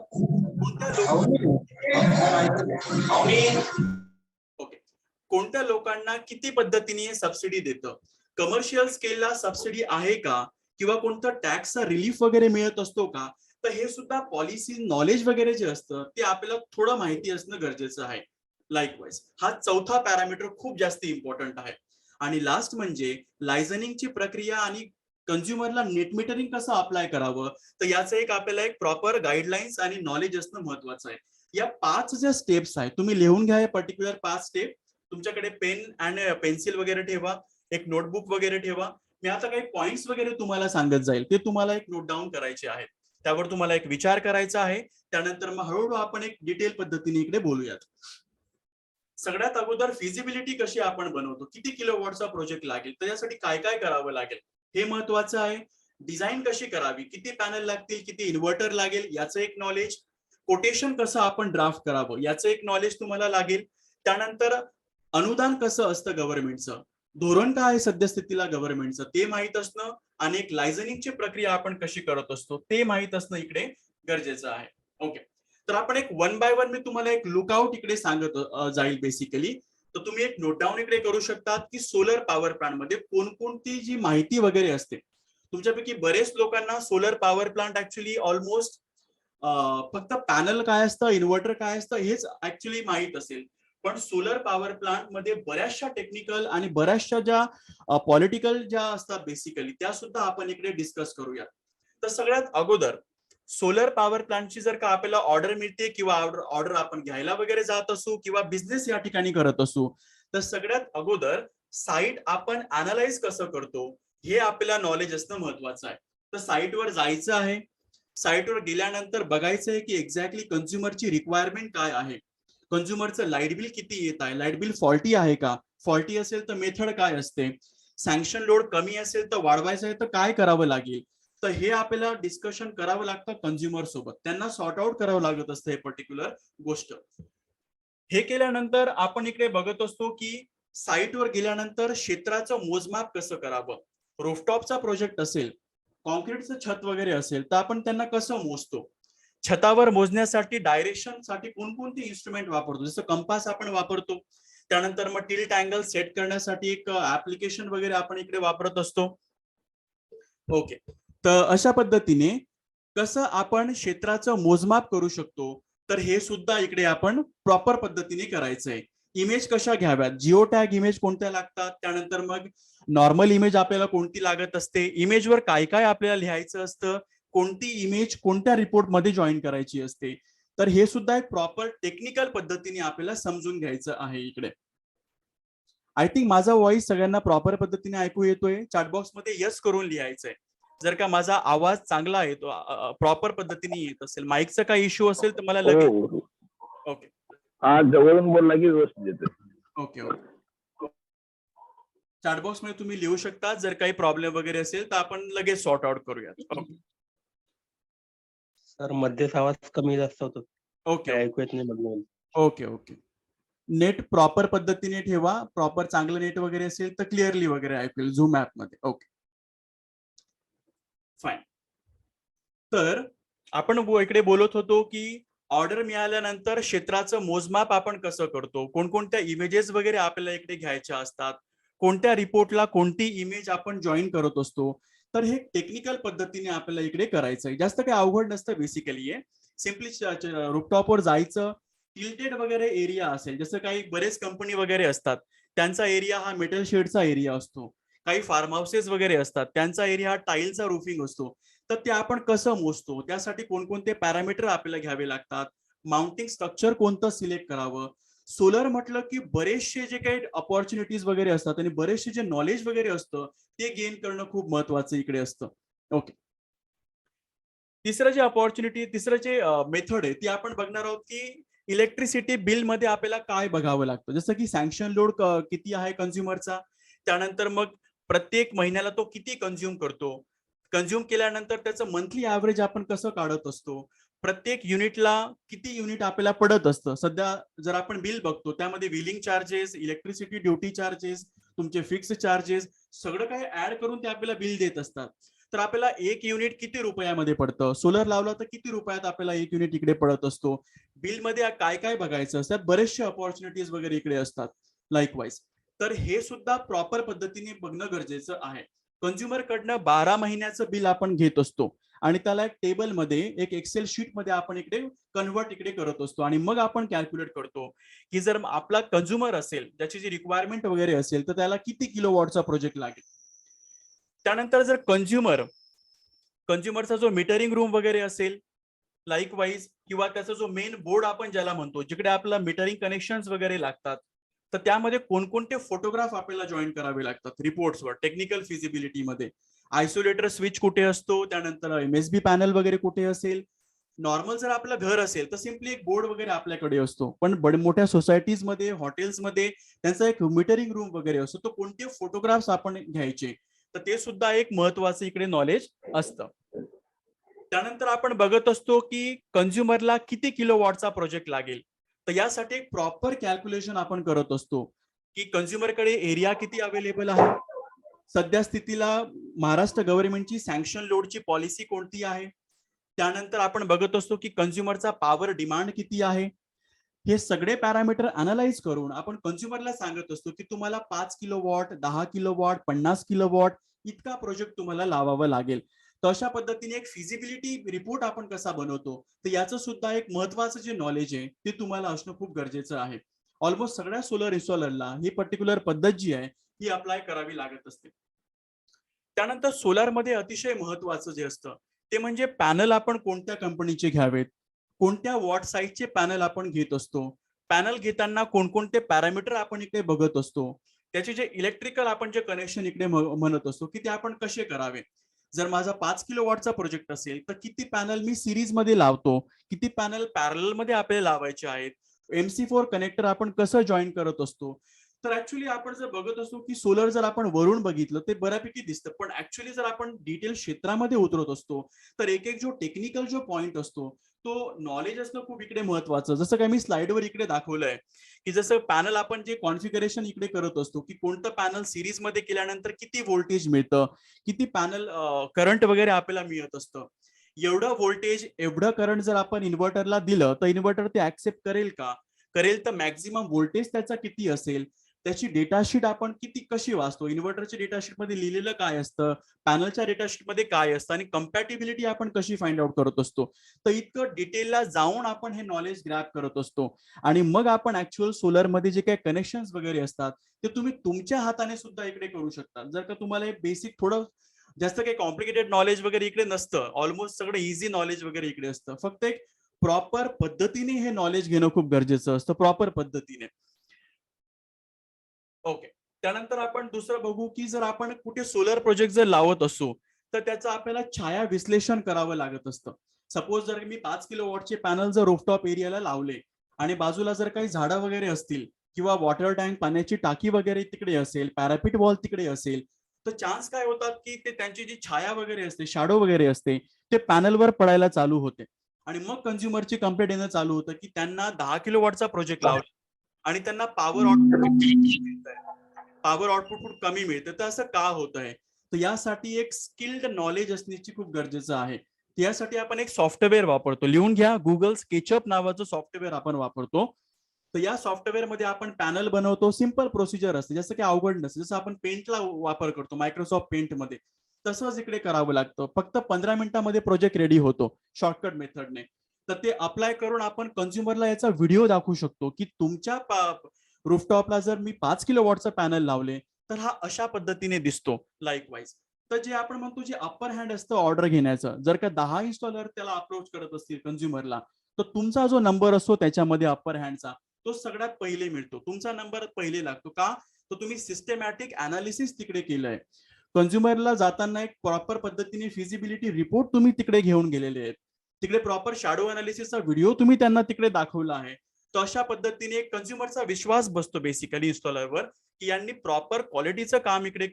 कोणत्या लोकांना किती पद्धतीने सबसिडी देतं, कमर्शियल स्केलला सबसिडी आहे का, किंवा कोणतं टॅक्सचा रिलीफ वगैरे मिळत असतो का. तर हे सुद्धा पॉलिसी नॉलेज वगैरे जे असतं ते आपल्याला थोडं माहिती असणं गरजेचं आहे. लाईकवाईज हा चौथा पॅरामीटर खूप जास्त इम्पॉर्टंट आहे. आणि लास्ट म्हणजे लायझनिंगची प्रक्रिया आणि कंझ्युमरला नेट मीटरिंग कसं अप्लाय करावं, तर याचं एक आपल्याला एक प्रॉपर गाईडलाईन्स आणि नॉलेज असणं महत्वाचं आहे. या 5 ज्या स्टेप्स आहेत तुम्ही लिहून घ्या, हे पर्टिक्युलर 5 स्टेप. तुमच्याकडे पेन आणि पेन्सिल वगैरे ठेवा, एक नोटबुक वगैरे ठेवा. मी आता काही पॉइंट्स वगैरे तुम्हाला सांगत जाईल, ते तुम्हाला एक नोट डाऊन करायचे आहेत, त्यावर तुम्हाला एक विचार करायचा आहे. त्यानंतर मग हळूहळू आपण एक डिटेल पद्धतीने इकडे बोलूयात. सगळ्यात अगोदर फिजिबिलिटी कशी आपण बनवतो, किती किलोवॉटचा प्रोजेक्ट लागेल, त्याच्यासाठी काय काय करावं लागेल हे महत्वाचं आहे. डिझाईन कशी करावी, किती पॅनल लागतील, किती इन्व्हर्टर लागेल याचं एक नॉलेज. कोटेशन कसं आपण ड्राफ्ट करावं याचं एक नॉलेज तुम्हाला लागेल. त्यानंतर अनुदान कसं असतं गव्हर्नमेंटचं, धोरण काय आहे सद्यस्थितीला गव्हर्नमेंटचं ते माहित असणं, आणि एक लायझनिंगची प्रक्रिया आपण कशी करत असतो ते माहित असणं इकडे गरजेचं आहे. ओके, तर आपण एक वन बाय वन मी तुम्हाला एक लुकआउट इकडे सांगत जाईल बेसिकली. तर तुम्ही एक नोट डाऊन इकडे करू शकतात की सोलर पॉवर प्लांट मध्ये कोणकोणती जी माहिती वगैरे असते. तुमच्यापैकी बरेच लोकांना solar power plant actually almost फक्त पॅनल काय असतं, इन्व्हर्टर काय असतं हेच ऍक्च्युली माहित असेल. पण सोलर पॉवर प्लांट मध्ये बऱ्याचशा टेक्निकल आणि बऱ्याचशा ज्या पॉलिटिकल ज्या असतात बेसिकली त्या सुद्धा आपण इकडे डिस्कस करूया. तर सगळ्यात अगोदर सोलर पॉवर प्लांटची जर का आपल्याला ऑर्डर मिळते किंवा ऑर्डर आपण घ्यायला वगैरे जात असू किंवा बिझनेस या ठिकाणी करत असू, तर सगळ्यात अगोदर साईट आपण अनालाइज कसं करतो हे आपल्याला नॉलेज असणं महत्वाचं आहे. तर साईटवर जायचं आहे, साईटवर गेल्यानंतर बघायचं आहे की एक्झॅक्टली कंझ्युमरची रिक्वायरमेंट काय आहे, कंझ्युमरचं लाईट बिल किती येत आहे, लाईट बिल फॉल्टी आहे का, फॉल्टी असेल तर मेथड काय असते, सँक्शन लोड कमी असेल तर वाढवायचं आहे तर काय करावं लागेल. तर हे आपल्याला डिस्कशन करावं लागतं कंझ्युमर सोबत, त्यांना सॉर्ट आउट करावं लागत असतं हे पर्टिक्युलर गोष्ट. हे केल्यानंतर आपण इकडे बघत असतो की साईटवर गेल्यानंतर क्षेत्राचं मोजमाप कसं करावं. रूफटॉपचा प्रोजेक्ट असेल, कॉन्क्रीटचं छत वगैरे असेल तर आपण त्यांना कसं मोजतो, छतावर मोजण्यासाठी डायरेक्शन साठी कोणकोणते इन्स्ट्रुमेंट वापरतो, जसं कंपास आपण वापरतो. त्यानंतर मग टिल्ट अँगल सेट करण्यासाठी एक ऍप्लिकेशन वगैरे आपण इकडे वापरत असतो. ओके, तर अशा पद्धतीने कसं आपण क्षेत्राचं मोजमाप करू शकतो, तर हे सुद्धा इकडे आपण प्रॉपर पद्धतीने करायचंय. इमेज कशा घ्याव्यात, जिओ टॅग इमेज कोणत्या लागतात, त्यानंतर मग नॉर्मल इमेज आपल्याला कोणती लागत असते, इमेजवर काय काय आपल्याला लिहायचं असतं, कोणती इमेज कोणत्या रिपोर्ट मध्ये जॉईन करायची असते. तर हे सुद्धा एक प्रॉपर टेक्निकल पद्धतीने आपल्याला समजून घ्यायचं आहे इकडे. आय थिंक माझा व्हॉइस सगळ्यांना प्रॉपर पद्धतीने ऐकू येतोय. चॅटबॉक्स मध्ये यस करून लिहायचंय. जर का माझा आवाज चांगला आहे, तो प्रॉपर पद्धतीने येत असेल, माईकचा काही इश्यू असेल तर मला लगेच. ओके, हा जवळून बोलला की व्यवस्थित येतोय. ओके ओके, चॅटबॉक्स मध्ये तुम्ही लिहू शकता. जर काही प्रॉब्लेम वगैरे असेल तर आपण लगेच सॉर्ट आउट करूयात. सर मध्येच आवाज कमी जास्त होतो, ओके ऐकू येत नाही मधून. ओके ओके, नेट प्रॉपर पद्धतीने ठेवा. प्रॉपर चांगलं नेट वगैरे असेल तर क्लिअरली वगैरे ऐकूल झूम ऍप मध्ये. Okay fine. तर आपण इकडे बोलत होतो की ऑर्डर मिळाल्यानंतर क्षेत्राचं मोजमाप आपण कसं करतो, कोणकोणत्या इमेजेस वगैरे आपल्याला इकडे घ्यायच्या असतात, कोणत्या रिपोर्टला कोणती इमेज आपण जॉईन करत असतो. तर हे टेक्निकल पद्धतीने आपल्याला इकडे करायचंय. जास्त काही अवघड नसतं बेसिकली. हे सिम्पली रूफटॉपवर जायचं, टिल्टेड वगैरे एरिया असेल, जसं काही बरेच कंपनी वगैरे असतात त्यांचा एरिया हा मेटल शेडचा एरिया असतो, काही फार्म हाऊसेस वगैरे असतात त्यांचा एरिया हा टाईलचा रुफिंग असतो. तर ते आपण कसं मोजतो, त्यासाठी कोणकोणते पॅरामीटर आपल्याला घ्यावे लागतात, माउंटिंग स्ट्रक्चर कोणतं सिलेक्ट करावं. सोलर म्हटलं की बरेचसे जे काही अपॉर्च्युनिटीज वगैरे असतात आणि बरेचसे जे नॉलेज वगैरे असतं ते गेन करणं खूप महत्वाचं इकडे असतं. ओके, तिसरं जे मेथड आहे ती आपण बघणार आहोत की इलेक्ट्रिसिटी बिल मध्ये आपल्याला काय बघावं लागतं, जसं की सँक्शन लोड किती आहे कंझ्युमरचा, त्यानंतर मग प्रत्येक महिन्याला तो किती कंझ्युम करतो, कंझ्युम केल्यानंतर त्याचं मंथली ऍव्हरेज आपण कसं काढत असतो, प्रत्येक युनिटला किती युनिट आपल्याला पडत असतं. सध्या जर आपण बिल बघतो त्यामध्ये wheeling charges, electricity duty charges, तुमचे फिक्स चार्जेस सगळं काही ऍड करून ते आपल्याला बिल देत असतात. तर आपल्याला एक युनिट किती रुपयामध्ये पडतं, सोलर लावलं तर किती रुपयात आपल्याला एक युनिट इकडे पडत असतो, बिल मध्ये काय काय बघायचं असतात, बरेचसे अपॉर्च्युनिटीज वगैरे इकडे असतात लाईकवाईज. तर हे सुद्धा प्रॉपर पद्धतीने बघणं गरजेचं आहे. कंझ्युमर कडनं 12 महिन्याचं बिल आपण घेत असतो आणि त्याला एक टेबल मध्ये, एक एक्सेल शीट मध्ये आपण इकडे कन्वर्ट इकडे करत असतो आणि मग आपण कॅल्क्युलेट करतो की जर आपला कंझ्युमर असेल, ज्याची जी रिक्वायरमेंट वगैरे असेल, तर त्याला किती किलोवॉटचा प्रोजेक्ट लागेल. त्यानंतर जर कंझ्युमरचा जो मीटरिंग रूम वगैरे असेल लाईकवाईज, किंवा त्याचा जो मेन बोर्ड आपण ज्याला म्हणतो, जिकडे आपल्याला मीटरिंग कनेक्शन वगैरे लागतात, तर त्यामध्ये कोणकोणते फोटोग्राफ आपल्याला जॉईन करावे लागतात रिपोर्ट्सवर, टेक्निकल फिजिबिलिटी मध्ये. आयसोलेटर स्विच कुठे असतो, त्यानंतर एमएसबी पॅनल वगैरे कुठे असेल. नॉर्मल जर आपलं घर असेल तर सिम्पली एक बोर्ड वगैरे आपल्याकडे असतो, पण मोठ्या सोसायटीज मध्ये, हॉटेल्स मध्ये त्यांचा एक मीटरिंग रूम वगैरे असतो, तो कोणते फोटोग्राफ्स आपण घ्यायचे, तर ते सुद्धा एक महत्वाचं इकडे नॉलेज असतं. त्यानंतर आपण बघत असतो की कंझ्युमरला किती किलोवॉटचा प्रोजेक्ट लागेल, तर यासाठी एक प्रॉपर कॅल्क्युलेशन आपण करत असतो की कंझ्युमरकडे एरिया किती अवेलेबल आहे, सध्या स्थितीला महाराष्ट्र गव्हर्नमेंटची सँक्शन लोडची पॉलिसी कोणती आहे, त्यानंतर आपण बघत असतो की कंझ्युमरचा पॉवर डिमांड किती आहे. हे सगळे पॅरामीटर अनालाइज करून आपण कंझ्युमरला सांगत असतो की तुम्हाला 5 किलोवॉट, 10 किलोवॉट, 50 किलोवॉट इतका प्रोजेक्ट तुम्हाला लावावा लागेल. तर अशा पद्धतीने एक फिजिबिलिटी रिपोर्ट आपण कसा बनवतो, तर याचं सुद्धा एक महत्वाचं जे नॉलेज आहे ते तुम्हाला असणं खूप गरजेचं आहे. ऑलमोस्ट सगळ्या सोलर इन्स्टॉलरला ही पर्टिक्युलर पद्धत जी आहे ही अप्लाय करावी लागत असते. त्यानंतर सोलार मध्ये अतिशय महत्वाचं जे असतं ते म्हणजे पॅनल आपण कोणत्या कंपनीचे घ्यावेत, कोणत्या वॉट साईजचे पॅनल आपण घेत असतो, पॅनल घेताना कोणकोणते पॅरामीटर आपण इकडे बघत असतो, त्याचे जे इलेक्ट्रिकल आपण जे कनेक्शन इकडे म्हणत असतो की ते आपण कसे करावे. जर माझा 5 किलोवॉटचा प्रोजेक्ट असेल तर किती पॅनल मी सिरीज मध्ये लावतो, किती पॅनल पॅरल मध्ये आपल्याला लावायचे आहेत, MC4 कनेक्टर आपण कसं जॉईन करत असतो. तर ऍक्च्युली आपण जर बघत असतो की सोलर जर आपण वरून बघितलं ते बऱ्यापैकी दिसतं, पण ऍक्च्युली जर आपण डिटेल क्षेत्रामध्ये उतरत असतो तर एक एक जो टेक्निकल जो पॉइंट असतो तो नॉलेज असणं खूप इकडे महत्वाचं. जसं काय मी स्लाइडवर इकडे दाखवलंय की जसं पॅनल आपण जे कॉन्फिगरेशन इकडे करत असतो की कोणतं पॅनल सिरीज मध्ये केल्यानंतर किती व्होल्टेज मिळतं, किती पॅनल करंट वगैरे आपल्याला मिळत असतं, एवढं व्होल्टेज एवढं करंट जर आपण इन्व्हर्टरला दिलं तर इन्व्हर्टर ते ऍक्सेप्ट करेल का, करेल तर मॅक्झिमम व्होल्टेज त्याचा किती असेल, त्याची डेटाशीट आपण किती कशी वाचतो, इन्व्हर्टरच्या डेटाशीट मध्ये लिहिलेलं काय असतं, पॅनलच्या डेटाशीट मध्ये काय असतं आणि कम्पॅटिबिलिटी आपण कशी फाइंड आउट करत असतो. तर इतकं डिटेलला जाऊन आपण हे नॉलेज ग्रॅब करत असतो आणि मग आपण ऍक्च्युअल सोलर मध्ये जे काही कनेक्शन वगैरे असतात ते तुम्ही तुमच्या हाताने सुद्धा इकडे करू शकता. जर का तुम्हाला हे बेसिक थोडं जास्त काही कॉम्प्लिकेटेड नॉलेज वगैरे इकडे नसतं, ऑलमोस्ट सगळं इझी नॉलेज वगैरे इकडे असतं, फक्त एक प्रॉपर पद्धतीने हे नॉलेज घेणं खूप गरजेचं असतं, प्रॉपर पद्धतीने. ओके. त्यानंतर आपण दुसरं बघू की जर आपण कुठे सोलर प्रोजेक्ट जर लावत असू तर त्याचं आपल्याला छाया विश्लेषण करावं लागत असतं. सपोज जर मी 5 किलोवॉटचे पॅनल जर रूफटॉप एरियाला लावले आणि बाजूला जर काही झाडं वगैरे असतील किंवा वॉटर टँक, पाण्याची टाकी वगैरे तिकडे असेल, पॅरापिट वॉल तिकडे असेल, तर चान्स काय होतात की ते त्यांची जी छाया वगैरे असते, शॅडो वगैरे असते, ते पॅनलवर पडायला चालू होते आणि मग कंझ्युमरची कंप्लेंट येणं चालू होतं की त्यांना 10 किलोवॉटचा प्रोजेक्ट लावला आणि त्यांना पॉवर आउटपुट खूप कमी मिळतं. तर असं का होत आहे, तर यासाठी एक स्किल्ड नॉलेज असण्याची खूप गरजेचं आहे. यासाठी आपण एक सॉफ्टवेअर वापरतो, लिहून घ्या, गुगल स्केचअप नावाचं सॉफ्टवेअर आपण वापरतो. तर या सॉफ्टवेअर मध्ये आपण पॅनल बनवतो, सिंपल प्रोसिजर असते, जसं की अवघड नसते, जसं आपण पेंटला वापर करतो मायक्रोसॉफ्ट पेंट मध्ये, तसंच इकडे करावं लागतं. फक्त 15 मिनिटांमध्ये प्रोजेक्ट रेडी होतो शॉर्टकट मेथडने. तर ते अप्लाय करून आपण कंझ्युमरला याचा व्हिडिओ दाखवू शकतो की तुमच्या रूफटॉपला जर मी 5 किलोवॉटचा पॅनल लावले तर हा अशा पद्धतीने दिसतो लाईकवाईज. तर जे आपण म्हणतो जे अप्पर हँड असतं ऑर्डर घेण्याचं, जर का 10 इन्स्टॉलर त्याला अप्रोच करत असतील कंझ्युमरला, तर तुमचा जो नंबर असतो त्याच्यामध्ये अप्पर हँडचा तो सगळ्यात पहिले मिळतो, तुमचा नंबर पहिले लागतो. का, तर तुम्ही सिस्टमॅटिक अनालिसिस तिकडे केलंय. कंझ्युमरला जाताना एक प्रॉपर पद्धतीने फिजिबिलिटी रिपोर्ट तुम्ही तिकडे घेऊन गेलेले आहेत, तिकडे प्रॉपर शॅडो अनालिसिसचा व्हिडिओ तुम्ही त्यांना तिकडे दाखवला आहे. तर अशा पद्धतीने कंझ्युमरचा विश्वास बसतो बेसिकली इन्स्टॉलरवर की यांनी प्रॉपर क्वालिटीचं काम इकडे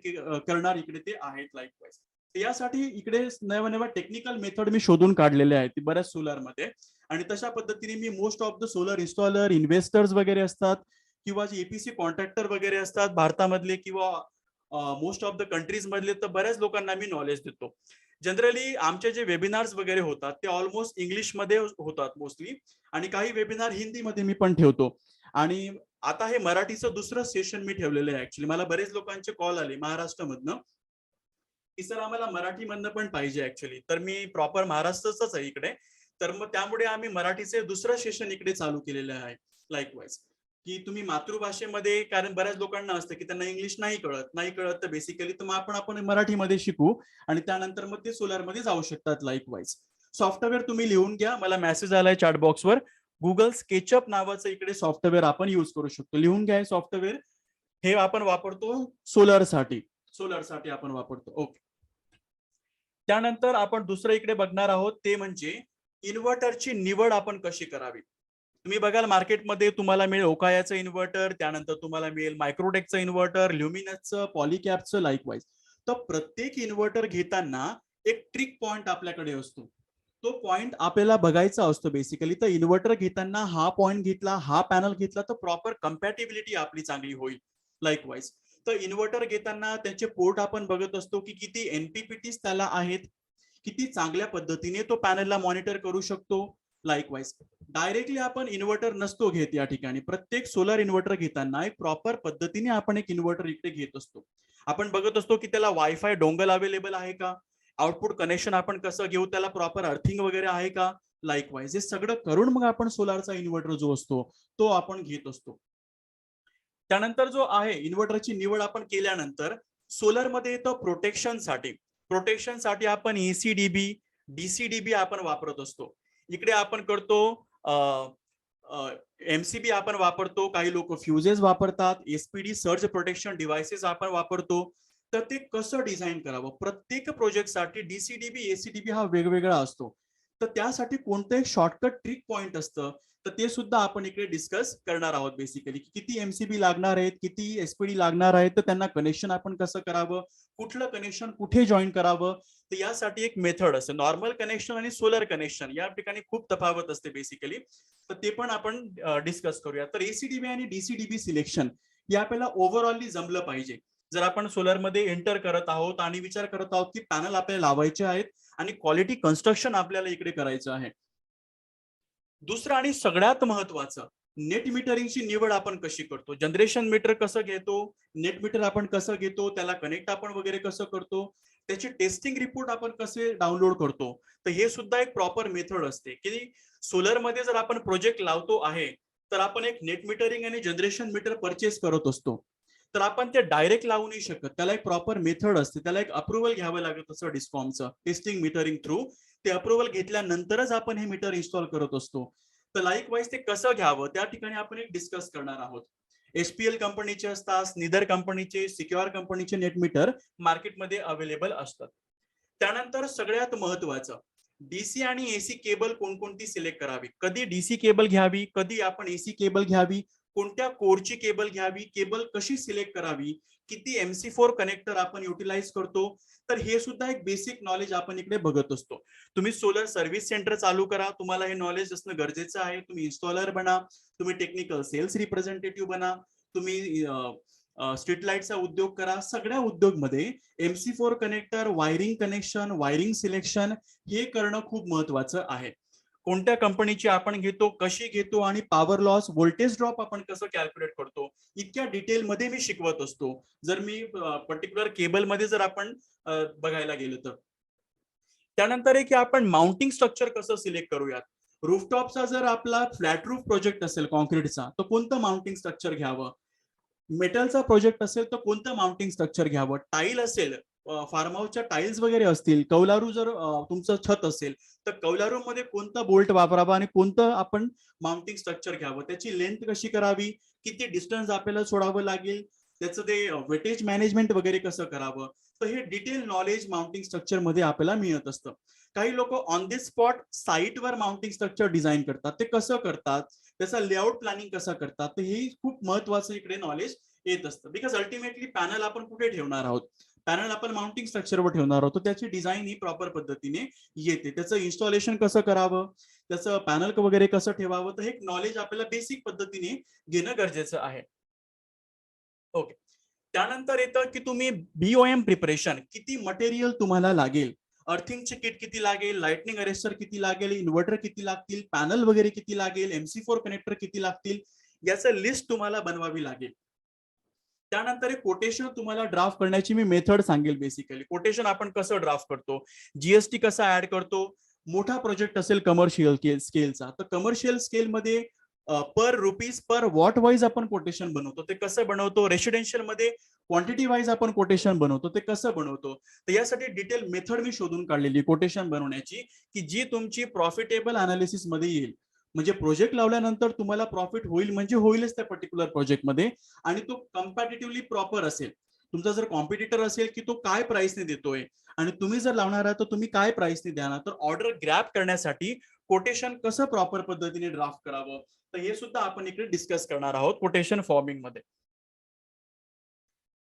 करणार इकडे ते आहेत लाईकवाईज. यासाठी इकडे नव्या नव्या टेक्निकल मेथड मी शोधून काढलेले आहेत बऱ्याच सोलर मध्ये आणि तशा पद्धतीने मी most of the solar installer, investors वगैरे असतात किंवा जे एपीसी कॉन्ट्रॅक्टर वगैरे असतात भारतामधले किंवा मोस्ट ऑफ द कंट्रीज मधले, तर बऱ्याच लोकांना मी नॉलेज देतो. जनरली आमचे जे वेबिनार्स वगैरे होतात ते ऑलमोस्ट इंग्लिशमध्ये होतात मोस्टली, आणि काही वेबिनार हिंदीमध्ये मी पण ठेवतो. आणि आता हे मराठीचं दुसरं सेशन मी ठेवलेलं आहे. ऍक्च्युली मला बरेच लोकांचे कॉल आले महाराष्ट्रामधनं की सर आम्हाला मराठीमधनं पण पाहिजे ऍक्च्युली. तर मी प्रॉपर महाराष्ट्राचाच आहे इकडे, तर मग त्यामुळे आम्ही मराठीचे दुसरं सेशन इकडे चालू केलेलं आहे. लाईकवाईज की तुम्ही मातृभाषेमध्ये, कारण बऱ्याच लोकांना असतं की त्यांना इंग्लिश नाही कळत तर बेसिकली तर मग आपण मराठीमध्ये शिकू आणि त्यानंतर मग ते सोलारमध्ये जाऊ शकतात. लाईकवाईज सॉफ्टवेअर तुम्ही लिहून घ्या, मला मेसेज आलाय चॅट बॉक्सवर. गुगल स्केचअप नावाचं इकडे सॉफ्टवेअर आपण युज करू शकतो. लिहून घ्या सॉफ्टवेअर. हे आपण वापरतो सोलरसाठी आपण वापरतो. ओके. त्यानंतर आपण दुसरं इकडे बघणार आहोत ते म्हणजे इन्व्हर्टरची निवड आपण कशी करावी. तुम्ही बघाल मार्केटमध्ये तुम्हाला मिळेल ओकायाचं इन्व्हर्टर, त्यानंतर तुम्हाला मिळेल मायक्रोटेकचं इन्व्हर्टर, ल्युमिनसचं, पॉलीकॅपचं, लाईकवाईज. तर प्रत्येक इन्व्हर्टर घेताना एक ट्रिक पॉइंट आपल्याकडे असतो. तो पॉइंट आपल्याला बघायचा असतो बेसिकली. तर इन्व्हर्टर घेताना हा पॉइंट घेतला, हा पॅनल घेतला तर प्रॉपर कम्पॅटिबिलिटी आपली चांगली होईल. लाईकवाईज तर इन्व्हर्टर घेताना त्याचे पोर्ट आपण बघत असतो की किती एनपीपीटीस त्याला आहेत, किती चांगल्या पद्धतीने तो पॅनलला मॉनिटर करू शकतो. लाईकवाईज डायरेक्टली आपण इन्व्हर्टर नसतो घेत या ठिकाणी. प्रत्येक सोलर इन्व्हर्टर घेताना एक प्रॉपर पद्धतीने आपण एक इन्व्हर्टर इकडे घेत असतो. आपण बघत असतो की त्याला वायफाय डोंगल अवेलेबल आहे का, आउटपुट कनेक्शन आपण कसं घेऊ, त्याला प्रॉपर अर्थिंग वगैरे आहे का. लाईकवाईज हे सगळं करून मग आपण सोलारचा इन्व्हर्टर जो असतो तो आपण घेत असतो. त्यानंतर जो आहे इन्व्हर्टरची निवड आपण केल्यानंतर सोलरमध्ये येतं प्रोटेक्शनसाठी आपण एसीडीबी, डीसीडीबी आपण वापरत असतो. इकडे आपण करतो एमसीबी आपण वापरतो, काही लोक फ्युजेस वापरतात, एसपीडी सर्ज प्रोटेक्शन डिव्हाइसेस आपण वापरतो. तर ते कसं डिझाईन करावं, प्रत्येक प्रोजेक्टसाठी डीसीडीबी एसीडीबी हा वेगवेगळा असतो. तर त्यासाठी कोणतं एक शॉर्टकट ट्रिक पॉइंट असतं, तर ते सुद्धा आपण इकडे डिस्कस करणार आहोत. बेसिकली किती एमसीबी लागणार आहेत, किती एसपीडी लागणार आहेत, तर त्यांना कनेक्शन आपण कसं करावं, कुठलं कनेक्शन कुठे जॉईन करावं. तर यासाठी एक मेथड असते. नॉर्मल कनेक्शन आणि सोलर कनेक्शन या ठिकाणी खूप तफावत असते बेसिकली, तर ते पण आपण डिस्कस करूया. तर एसीडीबी आणि डीसीडीबी सिलेक्शन हे आपल्याला ओव्हरऑलली जमलं पाहिजे. जर आपण सोलरमध्ये एंटर करत आहोत आणि विचार करत आहोत की पॅनल आपल्याला लावायचे आहेत आणि क्वालिटी कन्स्ट्रक्शन आपल्याला इकडे करायचं आहे. दुसरं आणि सगळ्यात महत्वाचं, नेट मीटरिंगची निवड आपण कशी करतो, जनरेशन मीटर कसं घेतो, नेट मीटर आपण कसं घेतो, त्याला कनेक्ट आपण वगैरे कसं करतो, त्याचे टेस्टिंग रिपोर्ट आपण कसे डाउनलोड करतो. तर हे सुद्धा एक प्रॉपर मेथड असते की सोलरमध्ये जर आपण प्रोजेक्ट लावतो आहे तर आपण एक नेट मीटरिंग आणि जनरेशन मीटर परचेस करत असतो. तर आपण ते डायरेक्ट लावू नाही शकत, त्याला एक प्रॉपर मेथड असते, त्याला एक अप्रुव्हल घ्यावं लागत असतं डिस्कॉमचं टेस्टिंग मीटरिंग थ्रू. ते अप्रुव्हल घेतल्यानंतरच आपण हे मीटर इन्स्टॉल करत असतो. तर लाईकवाईज ते कसं घ्यावं त्या ठिकाणी आपण एक डिस्कस करणार आहोत. एचपीएल कंपनीचे असतात, स्निदर कंपनीचे, सिक्युअर कंपनीचे नेट मीटर मार्केटमध्ये अवेलेबल असतात. त्यानंतर सगळ्यात महत्वाचं, डीसी आणि एसी केबल कोणकोणती सिलेक्ट करावी, कधी डीसी केबल घ्यावी, कधी आपण एसी केबल घ्यावी, कोणत्या कोरची केबल घ्यावी, केबल कशी सिलेक्ट करावी, किती MC4 कनेक्टर आपण युटिलाइज करतो. तर हे सुद्धा एक बेसिक नॉलेज आपण इकडे बघत असतो. तुम्ही सोलर सर्व्हिस सेंटर चालू करा, तुम्हाला हे नॉलेज असणं गरजेचं आहे. तुम्ही इन्स्टॉलर बना, तुम्ही टेक्निकल सेल्स रिप्रेझेंटेटिव्ह बना, तुम्ही स्ट्रीट लाईटचा उद्योग करा. सगळ्या उद्योगमध्ये MC4 connector, wiring connection, wiring selection हे करणं खूप महत्वाचं आहे. कोणत्या कंपनीची आपण घेतो, कशी घेतो आणि पॉवर लॉस, व्होल्टेज ड्रॉप आपण कसं कॅल्क्युलेट करतो, इतक्या डिटेलमध्ये मी शिकवत असतो. जर मी पर्टिक्युलर केबलमध्ये जर आपण बघायला गेलो तर. त्यानंतर की आपण माउंटिंग स्ट्रक्चर कसं सिलेक्ट करूयात. रूफटॉपचा जर आपला फ्लॅट रूफ प्रोजेक्ट असेल कॉन्क्रीटचा तर कोणतं माउंटिंग स्ट्रक्चर घ्यावं, मेटलचा प्रोजेक्ट असेल तर कोणतं माउंटिंग स्ट्रक्चर घ्यावं, टाईल असेल, फार्म हाऊसच्या टाईल्स वगैरे असतील, कौलारू जर तुमचं छत असेल तर कौलारू मध्ये कोणता बोल्ट वापरावा आणि कोणतं आपण माउंटिंग स्ट्रक्चर घ्यावं, त्याची लेंथ कशी करावी, किती डिस्टन्स आपल्याला सोडावं लागेल, त्याचं ते वेटेज मॅनेजमेंट वगैरे कसं करावं. तर हे डिटेल नॉलेज माउंटिंग स्ट्रक्चर मध्ये आपल्याला मिळत असतं. काही लोक ऑन द स्पॉट साईटवर माउंटिंग स्ट्रक्चर डिझाईन करतात, ते कसं करतात, त्याचा लेआउट प्लॅनिंग कसं करतात, तर हे खूप महत्वाचं इकडे नॉलेज येत असतं. बिकॉज अल्टिमेटली पॅनल आपण कुठे ठेवणार आहोत, पॅनल आपण माउंटिंग स्ट्रक्चरवर ठेवणार आहोत, त्याची डिझाईन ही प्रॉपर पद्धतीने येते. त्याचं इन्स्टॉलेशन कसं करावं, त्याचं पॅनल वगैरे कसं ठेवावं, तर हे नॉलेज आपल्याला बेसिक पद्धतीने घेणं गरजेचं आहे. ओके. त्यानंतर येतं की तुम्ही BOM प्रिपरेशन, किती मटेरियल तुम्हाला लागेल, अर्थिंगचे किट किती लागेल, लाइटनिंग अरेस्टर किती लागेल, इन्व्हर्टर किती लागतील, पॅनल वगैरे किती लागेल, MC4 कनेक्टर किती लागतील, याचं लिस्ट तुम्हाला बनवावी लागेल. त्यानंतर कोटेशन तुम्हाला ड्राफ्ट करण्याची मी मेथड सांगेल. बेसिकली कोटेशन आपण कसं ड्राफ्ट करतो, GST कसा ऍड करतो. मोठा प्रोजेक्ट असेल कमर्शियल स्केलचा, तर कमर्शियल स्केलमध्ये पर रुपीज पर वॉट वाईज आपण कोटेशन बनवतो. ते कसं बनवतो, रेसिडेन्शियल मध्ये क्वांटिटी वाईज आपण कोटेशन बनवतो, ते कसं बनवतो. तर यासाठी डिटेल मेथड मी शोधून काढलेली कोटेशन बनवण्याची, की जी तुमची प्रॉफिटेबल अनालिसिस मध्ये येईल. म्हणजे प्रोजेक्ट लावल्यानंतर तुम्हाला प्रॉफिट होईल म्हणजे होईलच त्या पर्टिक्युलर प्रोजेक्टमध्ये, आणि तो कम्पॅटिटिव्हली प्रॉपर असेल. तुमचा जर कॉम्पिटिटर असेल की तो काय प्राइसने देतोय आणि तुम्ही जर लावणार आहात तर तुम्ही काय प्राइसने द्याल, तर ऑर्डर ग्रॅब करण्यासाठी कोटेशन कसं प्रॉपर पद्धतीने ड्राफ्ट करावं, तर हे सुद्धा आपण इकडे डिस्कस करणार आहोत कोटेशन फॉर्मिंग मध्ये.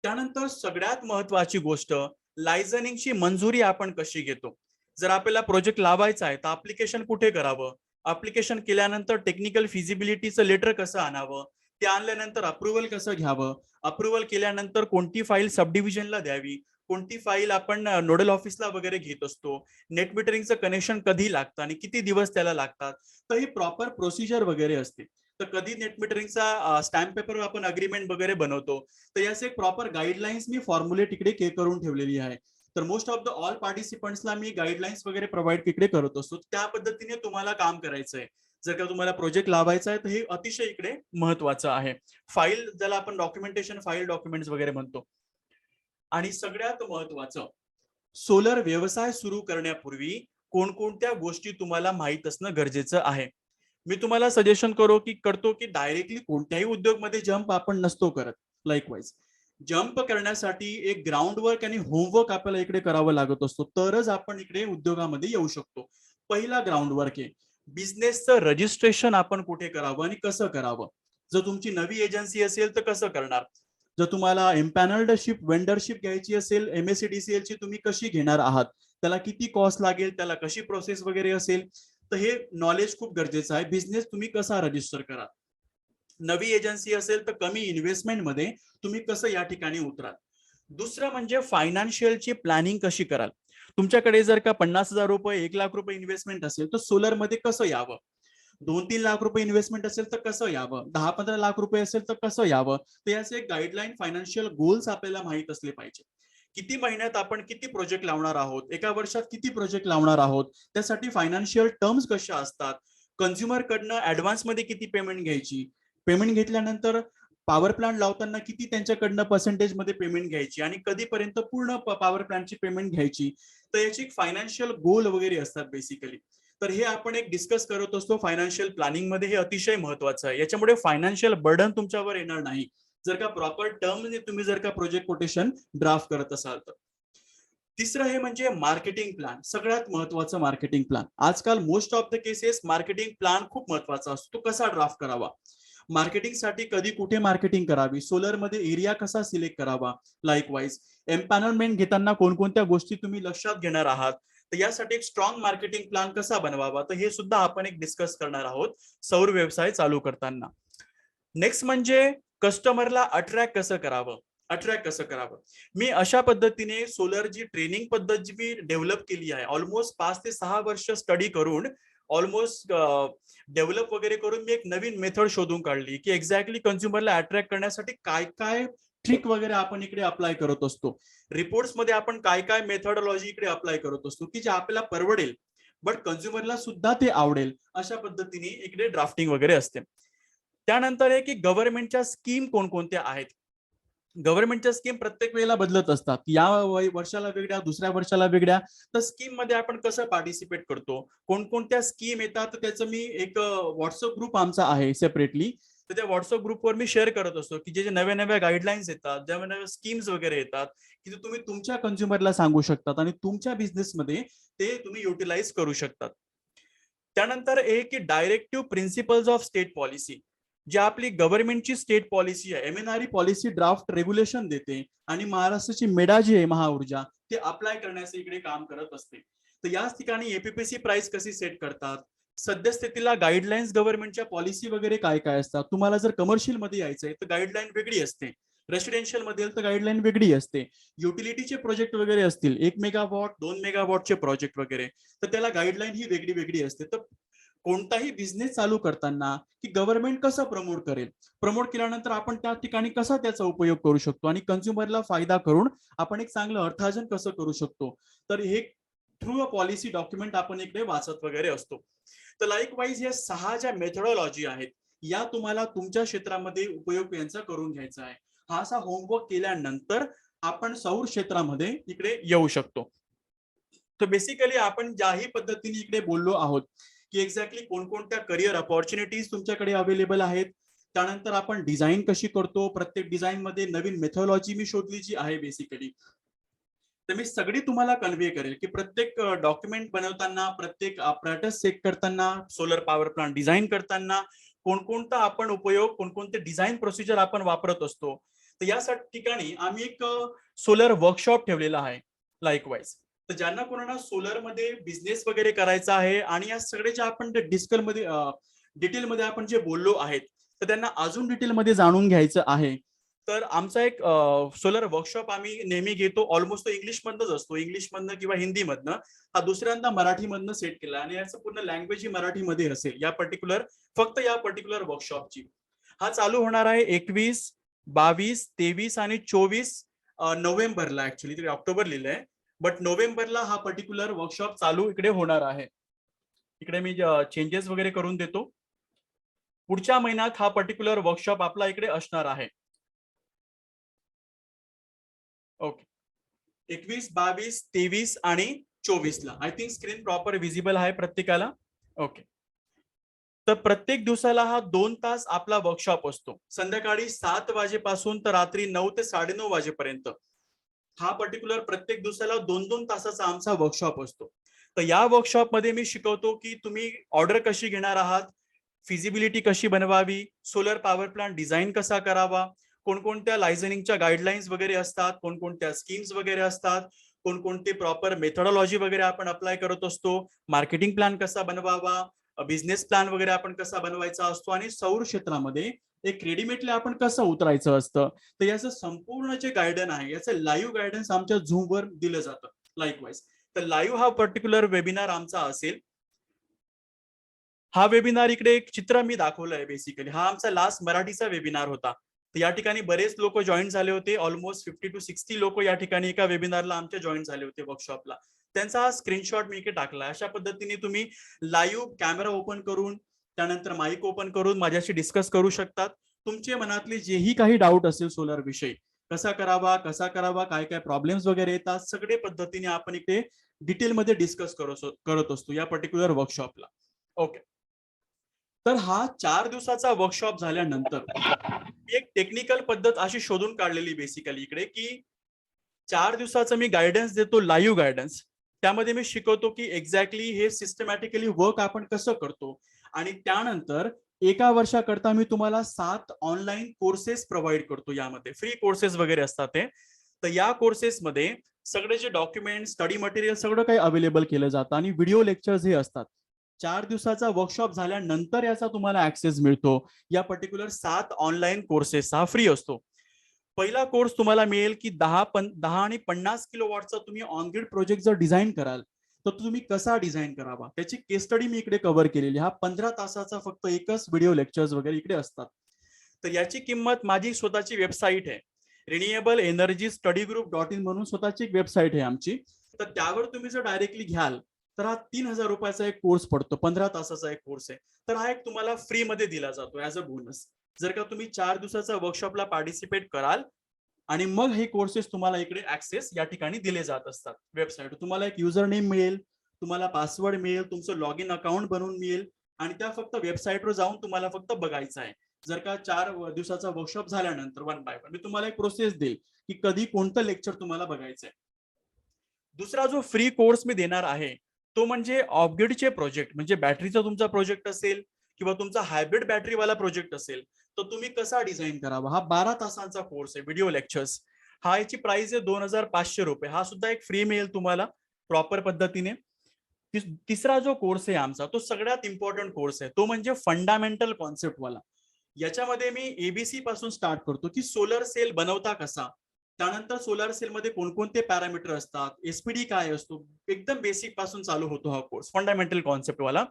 त्यानंतर सगळ्यात महत्वाची गोष्ट, लायझनिंगची मंजुरी आपण कशी घेतो. जर आपल्याला प्रोजेक्ट लावायचा आहे तर ऍप्लिकेशन कुठे करावं, ऍप्लिकेशन केल्यानंतर टेक्निकल फिजिबिलिटीचं लेटर कसं आणावं, ते आणल्यानंतर अप्रुव्हल कसं घ्यावं, अप्रुव्हल केल्यानंतर कोणती फाईल सब डिव्हिजनला द्यावी, कोणती फाईल आपण नोडल ऑफिसला वगैरे घेत असतो, नेट मीटरिंगचं कनेक्शन कधी लागतं आणि किती दिवस त्याला लागतात, तर ही प्रॉपर प्रोसिजर वगैरे असते. तर कधी नेट मीटरिंगचा स्टॅम्प पेपर आपण अग्रीमेंट वगैरे बनवतो, तर याचे प्रॉपर गाईडलाईन्स मी फॉर्म्युलेट इकडे करून ठेवलेली आहे. तर मोस्ट ऑफ द ऑल पार्टिसिपंट्सला मी गाईडलाईन्स वगैरे प्रोव्हाइड इकडे करत असतो. त्या पद्धतीने तुम्हाला काम करायचं आहे. जर का तुम्हाला प्रोजेक्ट लावायचा आहे तर हे अतिशय इकडे महत्वाचं आहे. फाईल, ज्याला आपण डॉक्युमेंटेशन फाईल डॉक्युमेंट्स वगैरे म्हणतो. आणि सगळ्यात महत्वाचं, सोलर व्यवसाय सुरू करण्यापूर्वी कोणकोणत्या गोष्टी तुम्हाला माहित असणं गरजेचं आहे. मी तुम्हाला सजेशन करतो की डायरेक्टली कोणत्याही उद्योगमध्ये जंप आपण नसतो करत. लाईकवाईज जंप करण्यासाठी एक ग्राउंड वर्क आणि होमवर्क आपल्याला इकडे करावं लागत असतो, तरच आपण इकडे उद्योगामध्ये येऊ शकतो. पहिला ग्राउंड वर्क आहे बिझनेसचं रजिस्ट्रेशन आपण कुठे करावं आणि कसं करावं. जर तुमची नवी एजन्सी असेल तर कसं करणार, जर तुम्हाला एम्पॅनल्डशिप वेंडरशिप घ्यायची असेल MSCDCL ची तुम्ही कशी घेणार आहात, त्याला किती कॉस्ट लागेल, त्याला कशी प्रोसेस वगैरे असेल, तर हे नॉलेज खूप गरजेचं आहे. बिझनेस तुम्ही कसा रजिस्टर करा. नवी एजन्सी असेल तर कमी इन्व्हेस्टमेंट मध्ये तुम्ही कसं या ठिकाणी उतराल. दुसरं म्हणजे फायनान्शियलची प्लॅनिंग कशी कराल. तुमच्याकडे जर का 50,000 रुपये 1 लाख रुपये इन्व्हेस्टमेंट असेल तर सोलर मध्ये कसं यावं, 2-3 लाख रुपये इन्व्हेस्टमेंट असेल तर कसं यावं, 10-15 लाख रुपये असेल तर कसं यावं. तर याचे गाईडलाईन फायनान्शियल गोल्स आपल्याला माहित असले पाहिजे. किती महिन्यात आपण किती प्रोजेक्ट लावणार आहोत, एका वर्षात किती प्रोजेक्ट लावणार आहोत, त्यासाठी फायनान्शियल टर्म्स कशा असतात, कन्झ्युमर कडनं ऍडव्हान्स मध्ये किती पेमेंट घ्यायची, पेमेंट घेतल्यानंतर पॉवर प्लांट लावताना किती त्यांच्याकडनं पर्सेंटेज मध्ये पेमेंट घ्यायची आणि कधीपर्यंत पूर्ण पॉवर प्लांटची पेमेंट घ्यायची. तर याची फायनान्शियल गोल वगैरे असतात बेसिकली. तर हे आपण एक डिस्कस करत असतो फायनान्शियल प्लॅनिंग मध्ये. हे अतिशय महत्वाचं आहे. याच्यामुळे फायनान्शियल बर्डन तुमच्यावर येणार नाही जर का प्रॉपर टर्म तुम्ही जर का प्रोजेक्ट कोटेशन ड्राफ्ट करत असाल तर. तिसरं हे म्हणजे मार्केटिंग प्लॅन. सगळ्यात महत्वाचं मार्केटिंग प्लॅन. आजकाल most of the cases marketing plan खूप महत्वाचा असतो. तो कसा ड्राफ्ट करावा, मार्केटिंगसाठी कधी कुठे मार्केटिंग करावी, सोलर मध्ये एरिया कसा सिलेक्ट करावा, लाईकवाईज एम्पॅनलमेंट घेताना कोणकोणत्या गोष्टी तुम्ही लक्षात घेणार आहात, तर यासाठी एक स्ट्रॉंग मार्केटिंग प्लॅन कसा बनवावा, तर हे सुद्धा आपण एक डिस्कस करणार आहोत सौर व्यवसाय चालू करताना. नेक्स्ट म्हणजे कस्टमरला अट्रॅक्ट कसं करावं. मी अशा पद्धतीने सोलरची ट्रेनिंग पद्धत जी मी डेव्हलप केली आहे, ऑलमोस्ट 5 ते 6 वर्ष स्टडी करून ऑलमोस्ट डेव्हलप वगैरे करून मी एक नवीन मेथड शोधून काढली की एक्झॅक्टली कन्झ्युमरला अट्रॅक्ट करण्यासाठी काय काय ट्रिक वगैरे आपण इकडे अप्लाय करत असतो. रिपोर्ट्स मध्ये आपण काय काय मेथडॉलॉजी इकडे अप्लाय करत असतो की जे आपल्याला परवडेल बट कन्झ्युमरला सुद्धा ते आवडेल, अशा पद्धतीने इकडे ड्राफ्टिंग वगैरे असते. त्यानंतर आहे की गव्हर्नमेंटच्या स्कीम कोणकोणत्या आहेत. गव्हर्नमेंटच्या स्कीम प्रत्येक वेळेला बदलत असतात. या वर्षाला वेगळ्या, दुसऱ्या वर्षाला वेगळ्या. तर स्कीम मध्ये आपण कसं पार्टिसिपेट करतो, कोणकोणत्या स्कीम येतात, त्याचं मी एक व्हॉट्सअप ग्रुप आमचा आहे सेपरेटली. तर त्या व्हॉट्सअप ग्रुपवर मी शेअर करत असतो की जे नव्या नव्या गाईडलाईन्स येतात, ज्या नव्या स्कीम्स वगैरे येतात की तुम्ही तुमच्या कन्झ्युमरला सांगू शकतात आणि तुमच्या बिझनेसमध्ये ते तुम्ही युटिलाइज करू शकतात. त्यानंतर एक की directive principles of state policy. जी आपली गव्हर्नमेंटची स्टेट पॉलिसी आहे, MNRE पॉलिसी ड्राफ्ट रेग्युलेशन देते आणि महाराष्ट्राची मेडा जी आहे महाऊर्जा, ते अप्लाय करण्याचे इकडे काम करत असते. तर याच ठिकाणी APPC प्राइस कशी सेट करतात, सद्यस्थितीला गाईडलाईन्स गव्हर्नमेंटच्या पॉलिसी वगैरे काय काय असतात. तुम्हाला जर कमर्शियल मध्ये यायचंय तर गाईडलाईन वेगळी असते, रेसिडेन्शियल मध्ये तर गाईडलाईन वेगळी असते. युटिलिटीचे प्रोजेक्ट वगैरे असतील, 1 मेगावॉट 2 मेगावॉटचे प्रोजेक्ट वगैरे, तर त्याला गाईडलाईन ही वेगळी वेगळी असते. तर कोणताही बिझनेस चालू करताना की गव्हर्नमेंट कसं प्रमोट करेल, प्रमोट केल्यानंतर आपण त्या ठिकाणी कसा त्याचा उपयोग करू शकतो आणि कन्झ्युमरला फायदा करून आपण एक चांगलं अर्थार्जन कसं करू शकतो, तर हे थ्रू अ पॉलिसी डॉक्युमेंट आपण इकडे वाचत वगैरे असतो. तर लाईकवाईज या 6 ज्या मेथोडॉलॉजी आहेत या तुम्हाला तुमच्या क्षेत्रामध्ये उपयोग यांचा करून घ्यायचा आहे. हा असा होमवर्क केल्यानंतर आपण सौर क्षेत्रामध्ये इकडे येऊ शकतो. तर बेसिकली आपण ज्याही पद्धतीने इकडे बोललो आहोत की एक्झॅक्टली कोणकोणत्या करिअर अपॉर्च्युनिटीज तुमच्याकडे अवेलेबल आहेत, त्यानंतर आपण डिझाईन कशी करतो, प्रत्येक डिझाईन मध्ये नवीन मेथोडॉलॉजी मी शोधली जी आहे बेसिकली, तर मी सगळी तुम्हाला कन्व्हे करेल की प्रत्येक डॉक्युमेंट बनवताना, प्रत्येक अपॅरेटस चेक करताना, सोलर पॉवर प्लांट डिझाईन करताना कोणकोणता आपण उपयोग, कोणकोणते डिझाईन प्रोसिजर आपण वापरत असतो. तर या ठिकाणी आम्ही एक सोलर वर्कशॉप ठेवलेला आहे लाईकवाईज. तर ज्यांना कोणाला सोलर मध्ये बिझनेस वगैरे करायचा आहे आणि या सगळे जे आपण डिटेलमध्ये आपण जे बोललो आहेत, तर त्यांना अजून डिटेलमध्ये जाणून घ्यायचं आहे, तर आमचा एक सोलर वर्कशॉप आम्ही नेहमी घेतो. ऑलमोस्ट तो इंग्लिश मधनच असतो, इंग्लिश मधनं किंवा हिंदी मधनं. हा दुसऱ्यांदा मराठी मधनं सेट केला आणि याचं पूर्ण लँग्वेज ही मराठीमध्ये असेल फक्त या पर्टिक्युलर वर्कशॉपची. हा चालू होणार आहे 21, 22, 23 आणि 24 नोव्हेंबरला. ऍक्च्युली तरी ऑक्टोबर लिहिलंय, बट नोव्हेंबरला हा पर्टिक्युलर वर्कशॉप चालू इकडे होणार आहे. इकडे मी चेंजेस वगैरे करून देतो. पुढच्या महिन्यात हा पर्टिक्युलर वर्कशॉप आपला इकडे असणार आहे. ओके, 21, 22, 23 आणि 24 ला. I think screen proper visible आहे प्रत्येकाला. ओके, तर प्रत्येक दिवसाला हा 2 तास आपला वर्कशॉप असतो. संध्याकाळी 7 वाजेपासून तर रात्री 9 ते 9:30 वाजेपर्यंत हा पर्टिक्युलर प्रत्येक दिवसाला 2-2 तासाचा आमचा वर्कशॉप असतो. तर या वर्कशॉप मध्ये मी शिकवतो की तुम्ही ऑर्डर कशी घेणार आहात, फिजिबिलिटी कशी बनवावी, सोलर पॉवर प्लांट डिझाईन कसा करावा, कोणकोणत्या लायझनिंगच्या गाईडलाईन्स वगैरे असतात, कोणकोणत्या स्कीम्स वगैरे असतात, कोणकोणते प्रॉपर मेथोडॉलॉजी वगैरे आपण अप्लाय करत असतो, मार्केटिंग प्लॅन कसा बनवावा, बिझनेस प्लॅन वगैरे आपण कसा बनवायचा असतो आणि सौर क्षेत्रामध्ये एक रेडीमेडली आपण कसं उतरायचं असतं. तर याचं संपूर्ण जे गायडन्स आहे याचं लाईव्ह गायडन्स आमच्या झूमवर दिलं जातं लाईकवाईज. तर लाईव्ह हा पर्टिक्युलर वेबिनार आमचा असेल. हा वेबिनार इकडे एक चित्र मी दाखवलंय. बेसिकली हा आमचा लास्ट मराठीचा वेबिनार होता. तर या ठिकाणी बरेच लोक जॉईन झाले होते. ऑलमोस्ट 50 to 60 लोक या ठिकाणी एका वेबिनारला आमच्या जॉईन झाले होते वर्कशॉपला. त्यांचा हा स्क्रीनशॉट मी इकडे टाकला. अशा पद्धतीने तुम्ही लाईव्ह कॅमेरा ओपन करून, त्यानंतर माईक ओपन करून माझ्याशी डिस्कस करू शकतात. तुमचे मनातले जेही काही डाऊट असेल सोलर विषयी, कसा करावा, काय काय प्रॉब्लेम्स वगैरे येतात, सगळे पद्धतीने आपण इकडे डिटेलमध्ये डिस्कस करत असतो या पर्टिक्युलर वर्कशॉपला. ओके, तर हा 4 दिवसाचा वर्कशॉप झाल्यानंतर मी एक टेक्निकल पद्धत अशी शोधून काढलेली बेसिकली इकडे की 4 दिवसाचं मी गायडन्स देतो, लाईव्ह गायडन्स. त्यामध्ये मी शिकवतो की एक्झॅक्टली हे सिस्टमॅटिकली वर्क आपण कसं करतो आणि त्यानंतर 1 वर्षाकरता मी तुम्हाला 7 ऑनलाईन कोर्सेस प्रोव्हाइड करतो. यामध्ये फ्री कोर्सेस वगैरे असतात ते. तर या कोर्सेसमध्ये सगळे जे डॉक्युमेंट, स्टडी मटेरियल सगळं काही अवेलेबल केलं जातं आणि व्हिडिओ लेक्चर्स हे असतात. 4 दिवसाचा वर्कशॉप झाल्यानंतर याचा तुम्हाला ऍक्सेस मिळतो. या पर्टिक्युलर 7 ऑनलाईन कोर्सेस हा फ्री असतो. पहिला कोर्स तुम्हाला मिळेल की 10 आणि 50 किलोवॉटचा तुम्ही ऑन ग्रिड प्रोजेक्ट जर डिझाईन कराल तर तुम्ही कसा डिझाईन करावा त्याची केस स्टडी मी इकडे कव्हर केलेली. हा 15 तासाचा फक्त एकच व्हिडिओ लेक्चर्स वगैरे इकडे असतात. तर याची किंमत, माझी स्वतःची वेबसाईट आहे रिन्युएबल एनर्जी स्टडी ग्रुप.in म्हणून स्वतःची एक वेबसाईट आहे आमची. तर त्यावर तुम्ही जर डायरेक्टली घ्याल तर हा 3,000 रुपयाचा एक कोर्स पडतो. 15 तासाचा एक कोर्स आहे. तर हा एक तुम्हाला फ्री मध्ये दिला जातो ऍज अ बोनस. जर का तुम्ही 4 दिवसाचा वर्कशॉपला पार्टिसिपेट कराल आणि मग हे कोर्सेस तुम्हाला इकडे ऍक्सेस या ठिकाणी दिले जात असतात. वेबसाईट तुम्हाला एक युजर नेम मिळेल, तुम्हाला पासवर्ड मिळेल, तुमचं लॉग इन अकाउंट बनवून मिळेल आणि त्या फक्त वेबसाईटवर जाऊन तुम्हाला फक्त बघायचं आहे. जर का 4 दिवसाचा वर्कशॉप झाल्यानंतर 1 by 1 मी तुम्हाला एक प्रोसेस देईल की कधी कोणतं लेक्चर तुम्हाला बघायचंय. दुसरा जो फ्री कोर्स मी देणार आहे तो म्हणजे ऑफग्रिडचे प्रोजेक्ट, म्हणजे बॅटरीचा तुमचा प्रोजेक्ट असेल किंवा तुमचा हायब्रिड बॅटरीवाला प्रोजेक्ट असेल तर तुम्ही कसा डिझाईन करावा. हा 12 तासांचा कोर्स आहे, व्हिडिओ लेक्चर्स. हा याची प्राइस आहे 2,500 रुपये. हा सुद्धा एक फ्री मिळेल तुम्हाला प्रॉपर पद्धतीने. तिसरा जो कोर्स आहे आमचा तो सगळ्यात इम्पॉर्टंट कोर्स आहे, तो म्हणजे फंडामेंटल कॉन्सेप्ट वाला. याच्यामध्ये मी एबीसी पासून स्टार्ट करतो की सोलर सेल बनवता कसा, त्यानंतर सोलर सेल मध्ये कोणकोणते पॅरामीटर असतात, एसपीडी काय असतो, एकदम बेसिक पासून चालू होतो हा कोर्स, फंडामेंटल कॉन्सेप्ट वाला.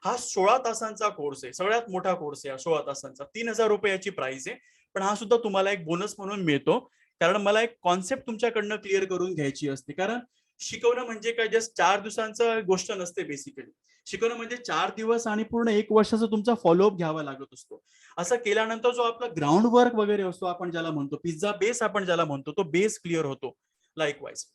हा 16 तासांचा कोर्स आहे, सगळ्यात मोठा कोर्स आहे 16 तासांचा. 3000 रुपयाची प्राइस आहे, पण हा सुद्धा तुम्हाला एक बोनस म्हणून मिळतो, कारण मला एक कॉन्सेप्ट तुमच्याकडनं क्लिअर करून घ्यायची असते. कारण शिकवणं म्हणजे काय जस्ट 4 दिवसांचं गोष्ट नसते. बेसिकली शिकवणं म्हणजे 4 दिवस आणि पूर्ण 1 वर्षाचा तुमचा फॉलोअप घ्यावा लागत असतो. असं केल्यानंतर जो आपला ग्राउंड वर्क वगैरे असतो, आपण ज्याला म्हणतो पिझ्झा बेस, आपण ज्याला म्हणतो, तो बेस क्लिअर होतो. लाईकवाईज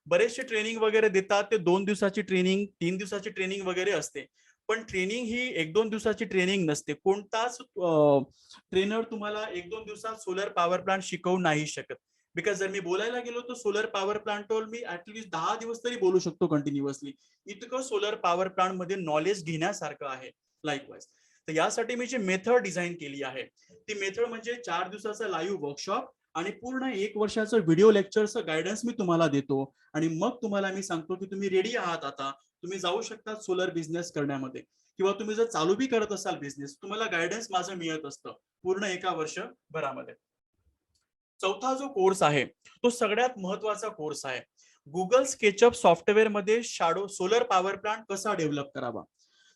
बरेचसे ट्रेनिंग वगैरे देतात, ते 2 दिवसाची ट्रेनिंग, 3 दिवसाची ट्रेनिंग वगैरे असते. पण ट्रेनिंग ही 1-2 दिवसाची ट्रेनिंग नसते. कोणताच ट्रेनर तुम्हाला 1-2 दिवसात सोलर पॉवर प्लांट शिकवू नाही शकत. बिकॉज जर मी बोलायला गेलो तर सोलर पॉवर प्लांटवर मी ऍटलीस्ट 10 दिवस तरी बोलू शकतो कंटिन्युअसली. इतकं सोलर पॉवर प्लांट मध्ये नॉलेज घेण्यासारखं आहे. लाईकवाईज तर यासाठी मी जी मेथड डिझाईन केली आहे, ती मेथड म्हणजे 4 दिवसाचा लाईव्ह वर्कशॉप आणि पूर्ण 1 वर्षाचं व्हिडिओ लेक्चरचं गायडन्स मी तुम्हाला देतो. आणि मग तुम्हाला मी सांगतो की तुम्ही रेडी आहात, आता तुम्ही जाऊ शकता सोलर बिझनेस करण्यामध्ये. किंवा तुम्ही जर चालू बी करत असाल बिझनेस, तुम्हाला गायडन्स माझं मिळत असतं पूर्ण 1 वर्षभरामध्ये. चौथा जो कोर्स आहे तो सगळ्यात महत्वाचा कोर्स आहे. गुगल स्केचअप सॉफ्टवेअर मध्ये शॅडो सोलर पॉवर प्लांट कसा डेव्हलप करावा.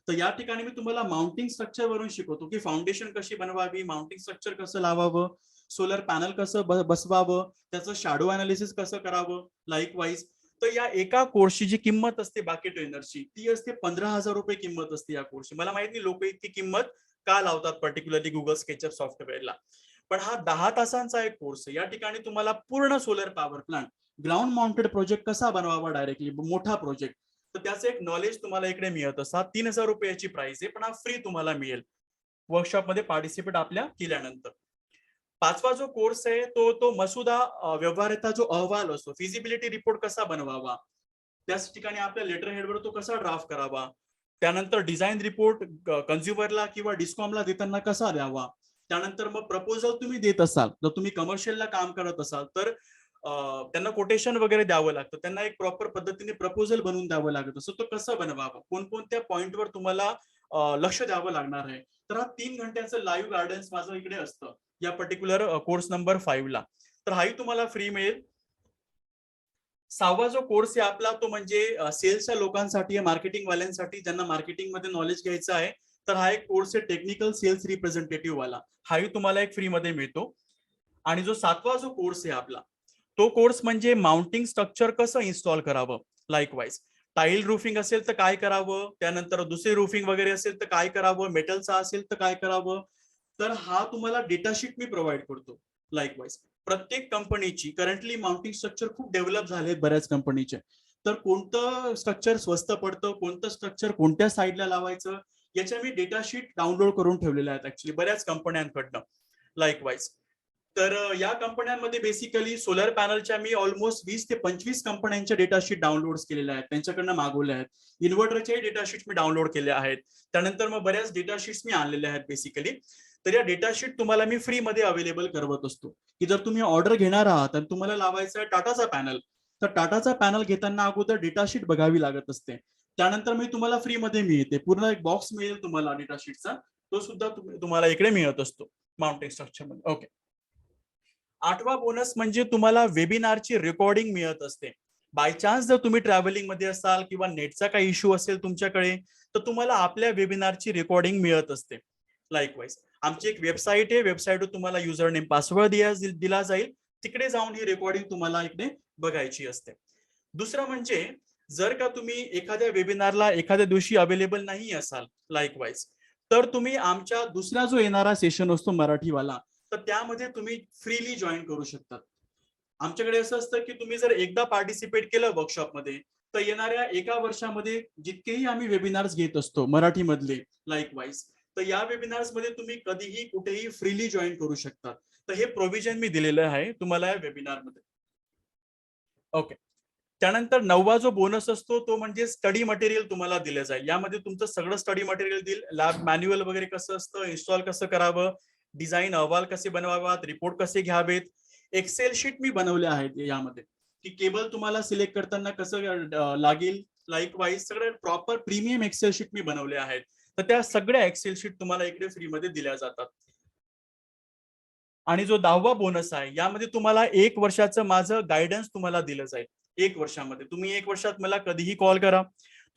तर या ठिकाणी मी तुम्हाला माउंटिंग स्ट्रक्चर वरून शिकवतो की फाउंडेशन कशी बनवावी, माउंटिंग स्ट्रक्चर कसं लावावं, सोलर पॅनल कसं बसवावं, त्याचं शॅडो अनालिसिस कसं करावं. लाईकवाईज तर या एका कोर्सची जी किंमत असते बाकी ट्रेनरची, ती असते 15,000 रुपये किंमत असते या कोर्सची. मला माहित नाही लोक इतकी किंमत का लावतात पर्टिक्युलरली गुगल स्केचअप सॉफ्टवेअरला, पण हा 10 तासांचा एक कोर्स आहे. या ठिकाणी तुम्हाला पूर्ण solar power plant ground mounted project कसा बनवावा, डायरेक्टली मोठा प्रोजेक्ट, तर त्याचं एक नॉलेज तुम्हाला इकडे मिळत असतात. 3000 रुपयाची प्राइस आहे, पण हा फ्री तुम्हाला मिळेल वर्कशॉप मध्ये पार्टिसिपेट आपल्या केल्यानंतर. पाचवा जो कोर्स आहे तो मसुदा व्यवहार्यता जो अहवाल असतो, फिजिबिलिटी रिपोर्ट कसा बनवावा, त्याच ठिकाणी आपल्या लेटर हेडवर तो कसा ड्राफ्ट करावा, त्यानंतर डिझाईन रिपोर्ट कन्झ्युमरला किंवा डिस्कॉमला देताना कसा द्यावा, त्यानंतर मग प्रपोजल तुम्ही देत असाल, जर तुम्ही कमर्शियलला काम करत असाल तर त्यांना कोटेशन वगैरे द्यावं लागतं, त्यांना एक प्रॉपर पद्धतीने प्रपोजल बनवून द्यावं लागत असं, तो कसं बनवावं, कोणकोणत्या पॉइंटवर तुम्हाला लक्ष द्यावं लागणार आहे. तर हा 3 घंट्याचं लाईव्ह गार्डन्स माझं इकडे असतं या पर्टिक्युलर कोर्स नंबर 5 ला. तर हाही तुम्हाला फ्री मिळेल. 6वा जो कोर्स आहे आपला तो म्हणजे सेल्सच्या लोकांसाठी, मार्केटिंग वाल्यांसाठी, ज्यांना मार्केटिंग मध्ये नॉलेज घ्यायचं आहे. तर हा एक कोर्स आहे टेक्निकल सेल्स रिप्रेझेंटेटिव्ह वाला, हाही तुम्हाला एक फ्री मध्ये मिळतो. आणि जो 7वा जो कोर्स आहे आपला, तो कोर्स म्हणजे माउंटिंग स्ट्रक्चर कसं इन्स्टॉल करावं. लाईकवाईज टाईल रूफिंग असेल तर काय करावं, त्यानंतर दुसरी रूफिंग वगैरे असेल तर काय करावं, मेटलचा असेल तर काय करावं. तर हा तुम्हाला डेटाशीट मी प्रोव्हाइड करतो. लाईकवाईज प्रत्येक कंपनीची करंटली माउंटिंग स्ट्रक्चर खूप डेव्हलप झाले बऱ्याच कंपनीचे, तर कोणतं स्ट्रक्चर स्वस्त पडतं, कोणतं स्ट्रक्चर कोणत्या साईडला लावायचं, याच्या मी डेटाशीट डाउनलोड करून ठेवलेल्या आहेत ऍक्च्युली बऱ्याच कंपन्यांकडनं. लाईकवाईज तर या कंपन्यांमध्ये बेसिकली सोलर पॅनलच्या मी ऑलमोस्ट 20 ते 25 कंपन्यांच्या डेटाशीट डाउनलोड केलेल्या आहेत, त्यांच्याकडनं मागवले आहेत. इन्व्हर्टरचे डेटाशीट मी डाउनलोड केले आहेत. त्यानंतर मग बऱ्याच डेटाशीट्स मी आणलेले आहेत बेसिकली. तर या डेटाशीट तुम्हाला मी फ्री मध्ये अवेलेबल करवत असतो, की जर तुम्ही ऑर्डर घेणार आहात आणि तुम्हाला लावायचं आहे टाटाचा पॅनल, तर टाटाचा पॅनल घेताना अगोदर डेटाशीट बघावी लागत असते. त्यानंतर मी तुम्हाला फ्री मध्ये मिळते, पूर्ण एक बॉक्स मिळेल तुम्हाला डेटाशीटचा, तो सुद्धा तुम्हाला इकडे मिळत असतो माउंटिंग स्ट्रक्चर मध्ये. ओके. 8वा बोनस म्हणजे तुम्हाला वेबिनारची रेकॉर्डिंग मिळत असते. बाय चान्स जर तुम्ही ट्रॅव्हलिंग मध्ये असाल किंवा नेटचा काही इश्यू असेल तुमच्याकडे, तर तुम्हाला आपल्या वेबिनारची रेकॉर्डिंग मिळत असते. लाईकवाईज आमची एक वेबसाईट आहे, वेबसाईटवर तुम्हाला युजर नेम पासवर्ड दिला जाईल, तिकडे जाऊन ही रेकॉर्डिंग तुम्हाला इकडे बघायची असते. दुसरं म्हणजे जर का तुम्ही एखाद्या वेबिनारला एखाद्या दिवशी अवेलेबल नाही असाल लाईकवाईज, तर तुम्ही आमच्या दुसरा जो येणारा सेशन असतो मराठीवाला, तर त्यामध्ये तुम्ही फ्रीली जॉईन करू शकता. आमच्याकडे असं असतं की तुम्ही जर एकदा पार्टिसिपेट केलं वर्कशॉपमध्ये, तर येणाऱ्या 1 वर्षामध्ये जितकेही आम्ही वेबिनार्स घेत असतो मराठीमधले लाईकवाईज, तर या वेबिनार्स मध्ये तुम्ही कधीही कुठेही फ्रीली जॉईन करू शकता. तर हे प्रोव्हिजन मी दिलेलं आहे तुम्हाला या वेबिनार मध्ये. ओके. त्यानंतर 9वा जो बोनस असतो तो म्हणजे स्टडी मटेरियल तुम्हाला दिलं जाईल. यामध्ये तुमचं सगळं स्टडी मटेरियल देईल, लॅब मॅन्युअल वगैरे कसं असतं, इन्स्टॉल कसं करावं, डिझाईन अहवाल कसे बनवावेत, रिपोर्ट कसे घ्यावेत, एक्सेल शीट मी बनवले आहेत यामध्ये, की केबल तुम्हाला सिलेक्ट करताना कसं लागेल. लाईकवाईज सगळे प्रॉपर प्रीमियम एक्सेल शीट मी बनवले आहेत. तर त्या सगळ्या एक्सेल शीट तुम्हाला इकडे फ्री मध्ये दिल्या जातात. आणि जो 10वा बोनस आहे यामध्ये तुम्हाला 1 वर्षाचं माझं गायडन्स तुम्हाला दिलं जाईल. 1 वर्षामध्ये तुम्ही 1 वर्षात मला कधीही कॉल करा,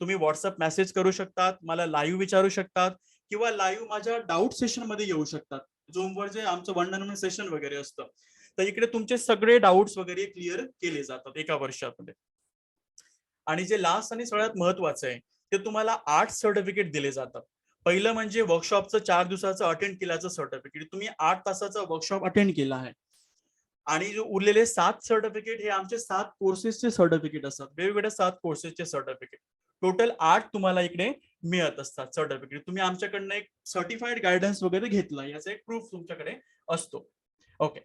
तुम्ही व्हॉट्सअप मेसेज करू शकतात, मला लाईव्ह विचारू शकतात किंवा लाईव्ह माझ्या डाऊट सेशन मध्ये येऊ शकतात. झूमवर जे आमचं 1-on-1 सेशन वगैरे असतं, तर इकडे तुमचे सगळे डाऊट्स वगैरे क्लिअर केले जातात 1 वर्षामध्ये. आणि जे लास्ट आणि सगळ्यात महत्वाचं आहे ते तुम्हाला 8 सर्टिफिकेट दिले जातात. पहिलं म्हणजे वर्कशॉपचं 4 दिवसाचं अटेंड केल्याचं सर्टिफिकेट. तुम्ही 8 तासाचा वर्कशॉप अटेंड केला आहे. आणि जो उरलेले 7 सर्टिफिकेट हे आमचे 7 कोर्सेसचे सर्टिफिकेट असतात, वेगवेगळ्या 7 कोर्सेसचे सर्टिफिकेट. टोटल 8 तुम्हाला इकडे मिळत असतात सर्टिफिकेट. तुम्ही आमच्याकडनं एक सर्टिफाईड गायडन्स वगैरे घेतला याचा एक प्रूफ तुमच्याकडे असतो. ओके,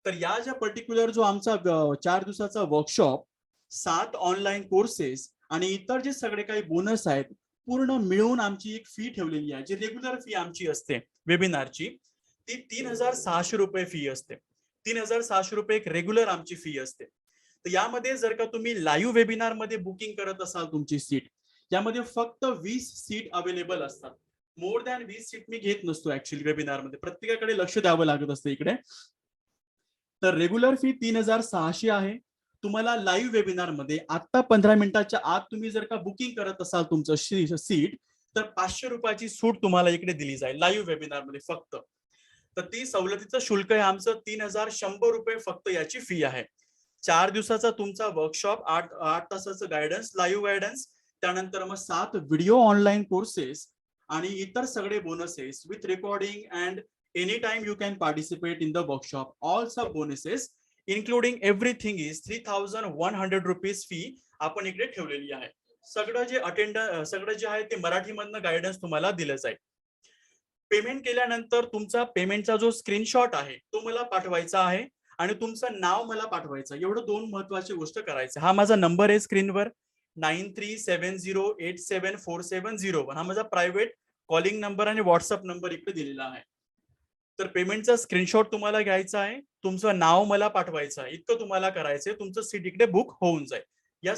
तर या ज्या पर्टिक्युलर जो आमचा 4 दिवसाचा वर्कशॉप, 7 ऑनलाईन कोर्सेस आणि इतर जे सगळे काही बोनस आहेत पूर्ण मिळून आमची एक फी ठेवलेली आहे. जी रेग्युलर फी आमची असते वेबिनारची ती 3,600 रुपये फी असते. 3,600 रुपये एक रेग्युलर आमची फी असते. तर यामध्ये जर का तुम्ही लाईव्ह वेबिनार मध्ये बुकिंग करत असाल तुमची सीट, यामध्ये फक्त 20 सीट अवेलेबल असतात. मोर दॅन 20 सीट मी घेत नसतो ऍक्च्युअली वेबिनार मध्ये, प्रत्येकाकडे लक्ष द्यावं लागत असतं इकडे. तर रेग्युलर फी 3,600 आहे. तुम्हाला लाईव्ह वेबिनार मध्ये आता 15 मिनिटाच्या आत तुम्ही जर का बुकिंग करत असाल तुमचं सीट, तर 500 रुपयाची सूट तुम्हाला इकडे दिली जाईल लाईव्ह वेबिनार मध्ये फक्त. तर ती सवलतीचं शुल्क आहे आमचं 3,100 रुपये फक्त याची फी आहे. 4 दिवसाचा तुमचा वर्कशॉप, 8 तासाचं गायडन्स, लाईव्ह गायडन्स, त्यानंतर मग 7 व्हिडिओ ऑनलाईन कोर्सेस आणि इतर सगळे bonuses with recording and any time you can participate in the workshop. All sub bonuses including everything is 3,100 rupees fee आपण इकडे ठेवलेली आहे. सगळं जे आहे ते मराठीमधनं गायडन्स तुम्हाला दिलं जाईल. पेमेंट केल्यानंतर तुमचा पेमेंटचा जो स्क्रीनशॉट आहे तो मला पाठवायचा आहे आणि तुमचं नाव मला पाठवायचं. एवढं 2 महत्वाची गोष्ट करायचं. हा माझा नंबर आहे स्क्रीनवर 9370874701. हा माझा प्रायव्हेट कॉलिंग नंबर आणि व्हॉट्सअप नंबर इकडे दिलेला आहे. तर पेमेंटचा स्क्रीनशॉट तुम्हाला घ्यायचा आहे, तुमचं नाव मला पाठवायचं आहे, इतकं तुम्हाला करायचंय. तुमचं सीट इकडे बुक होऊन जाईल. या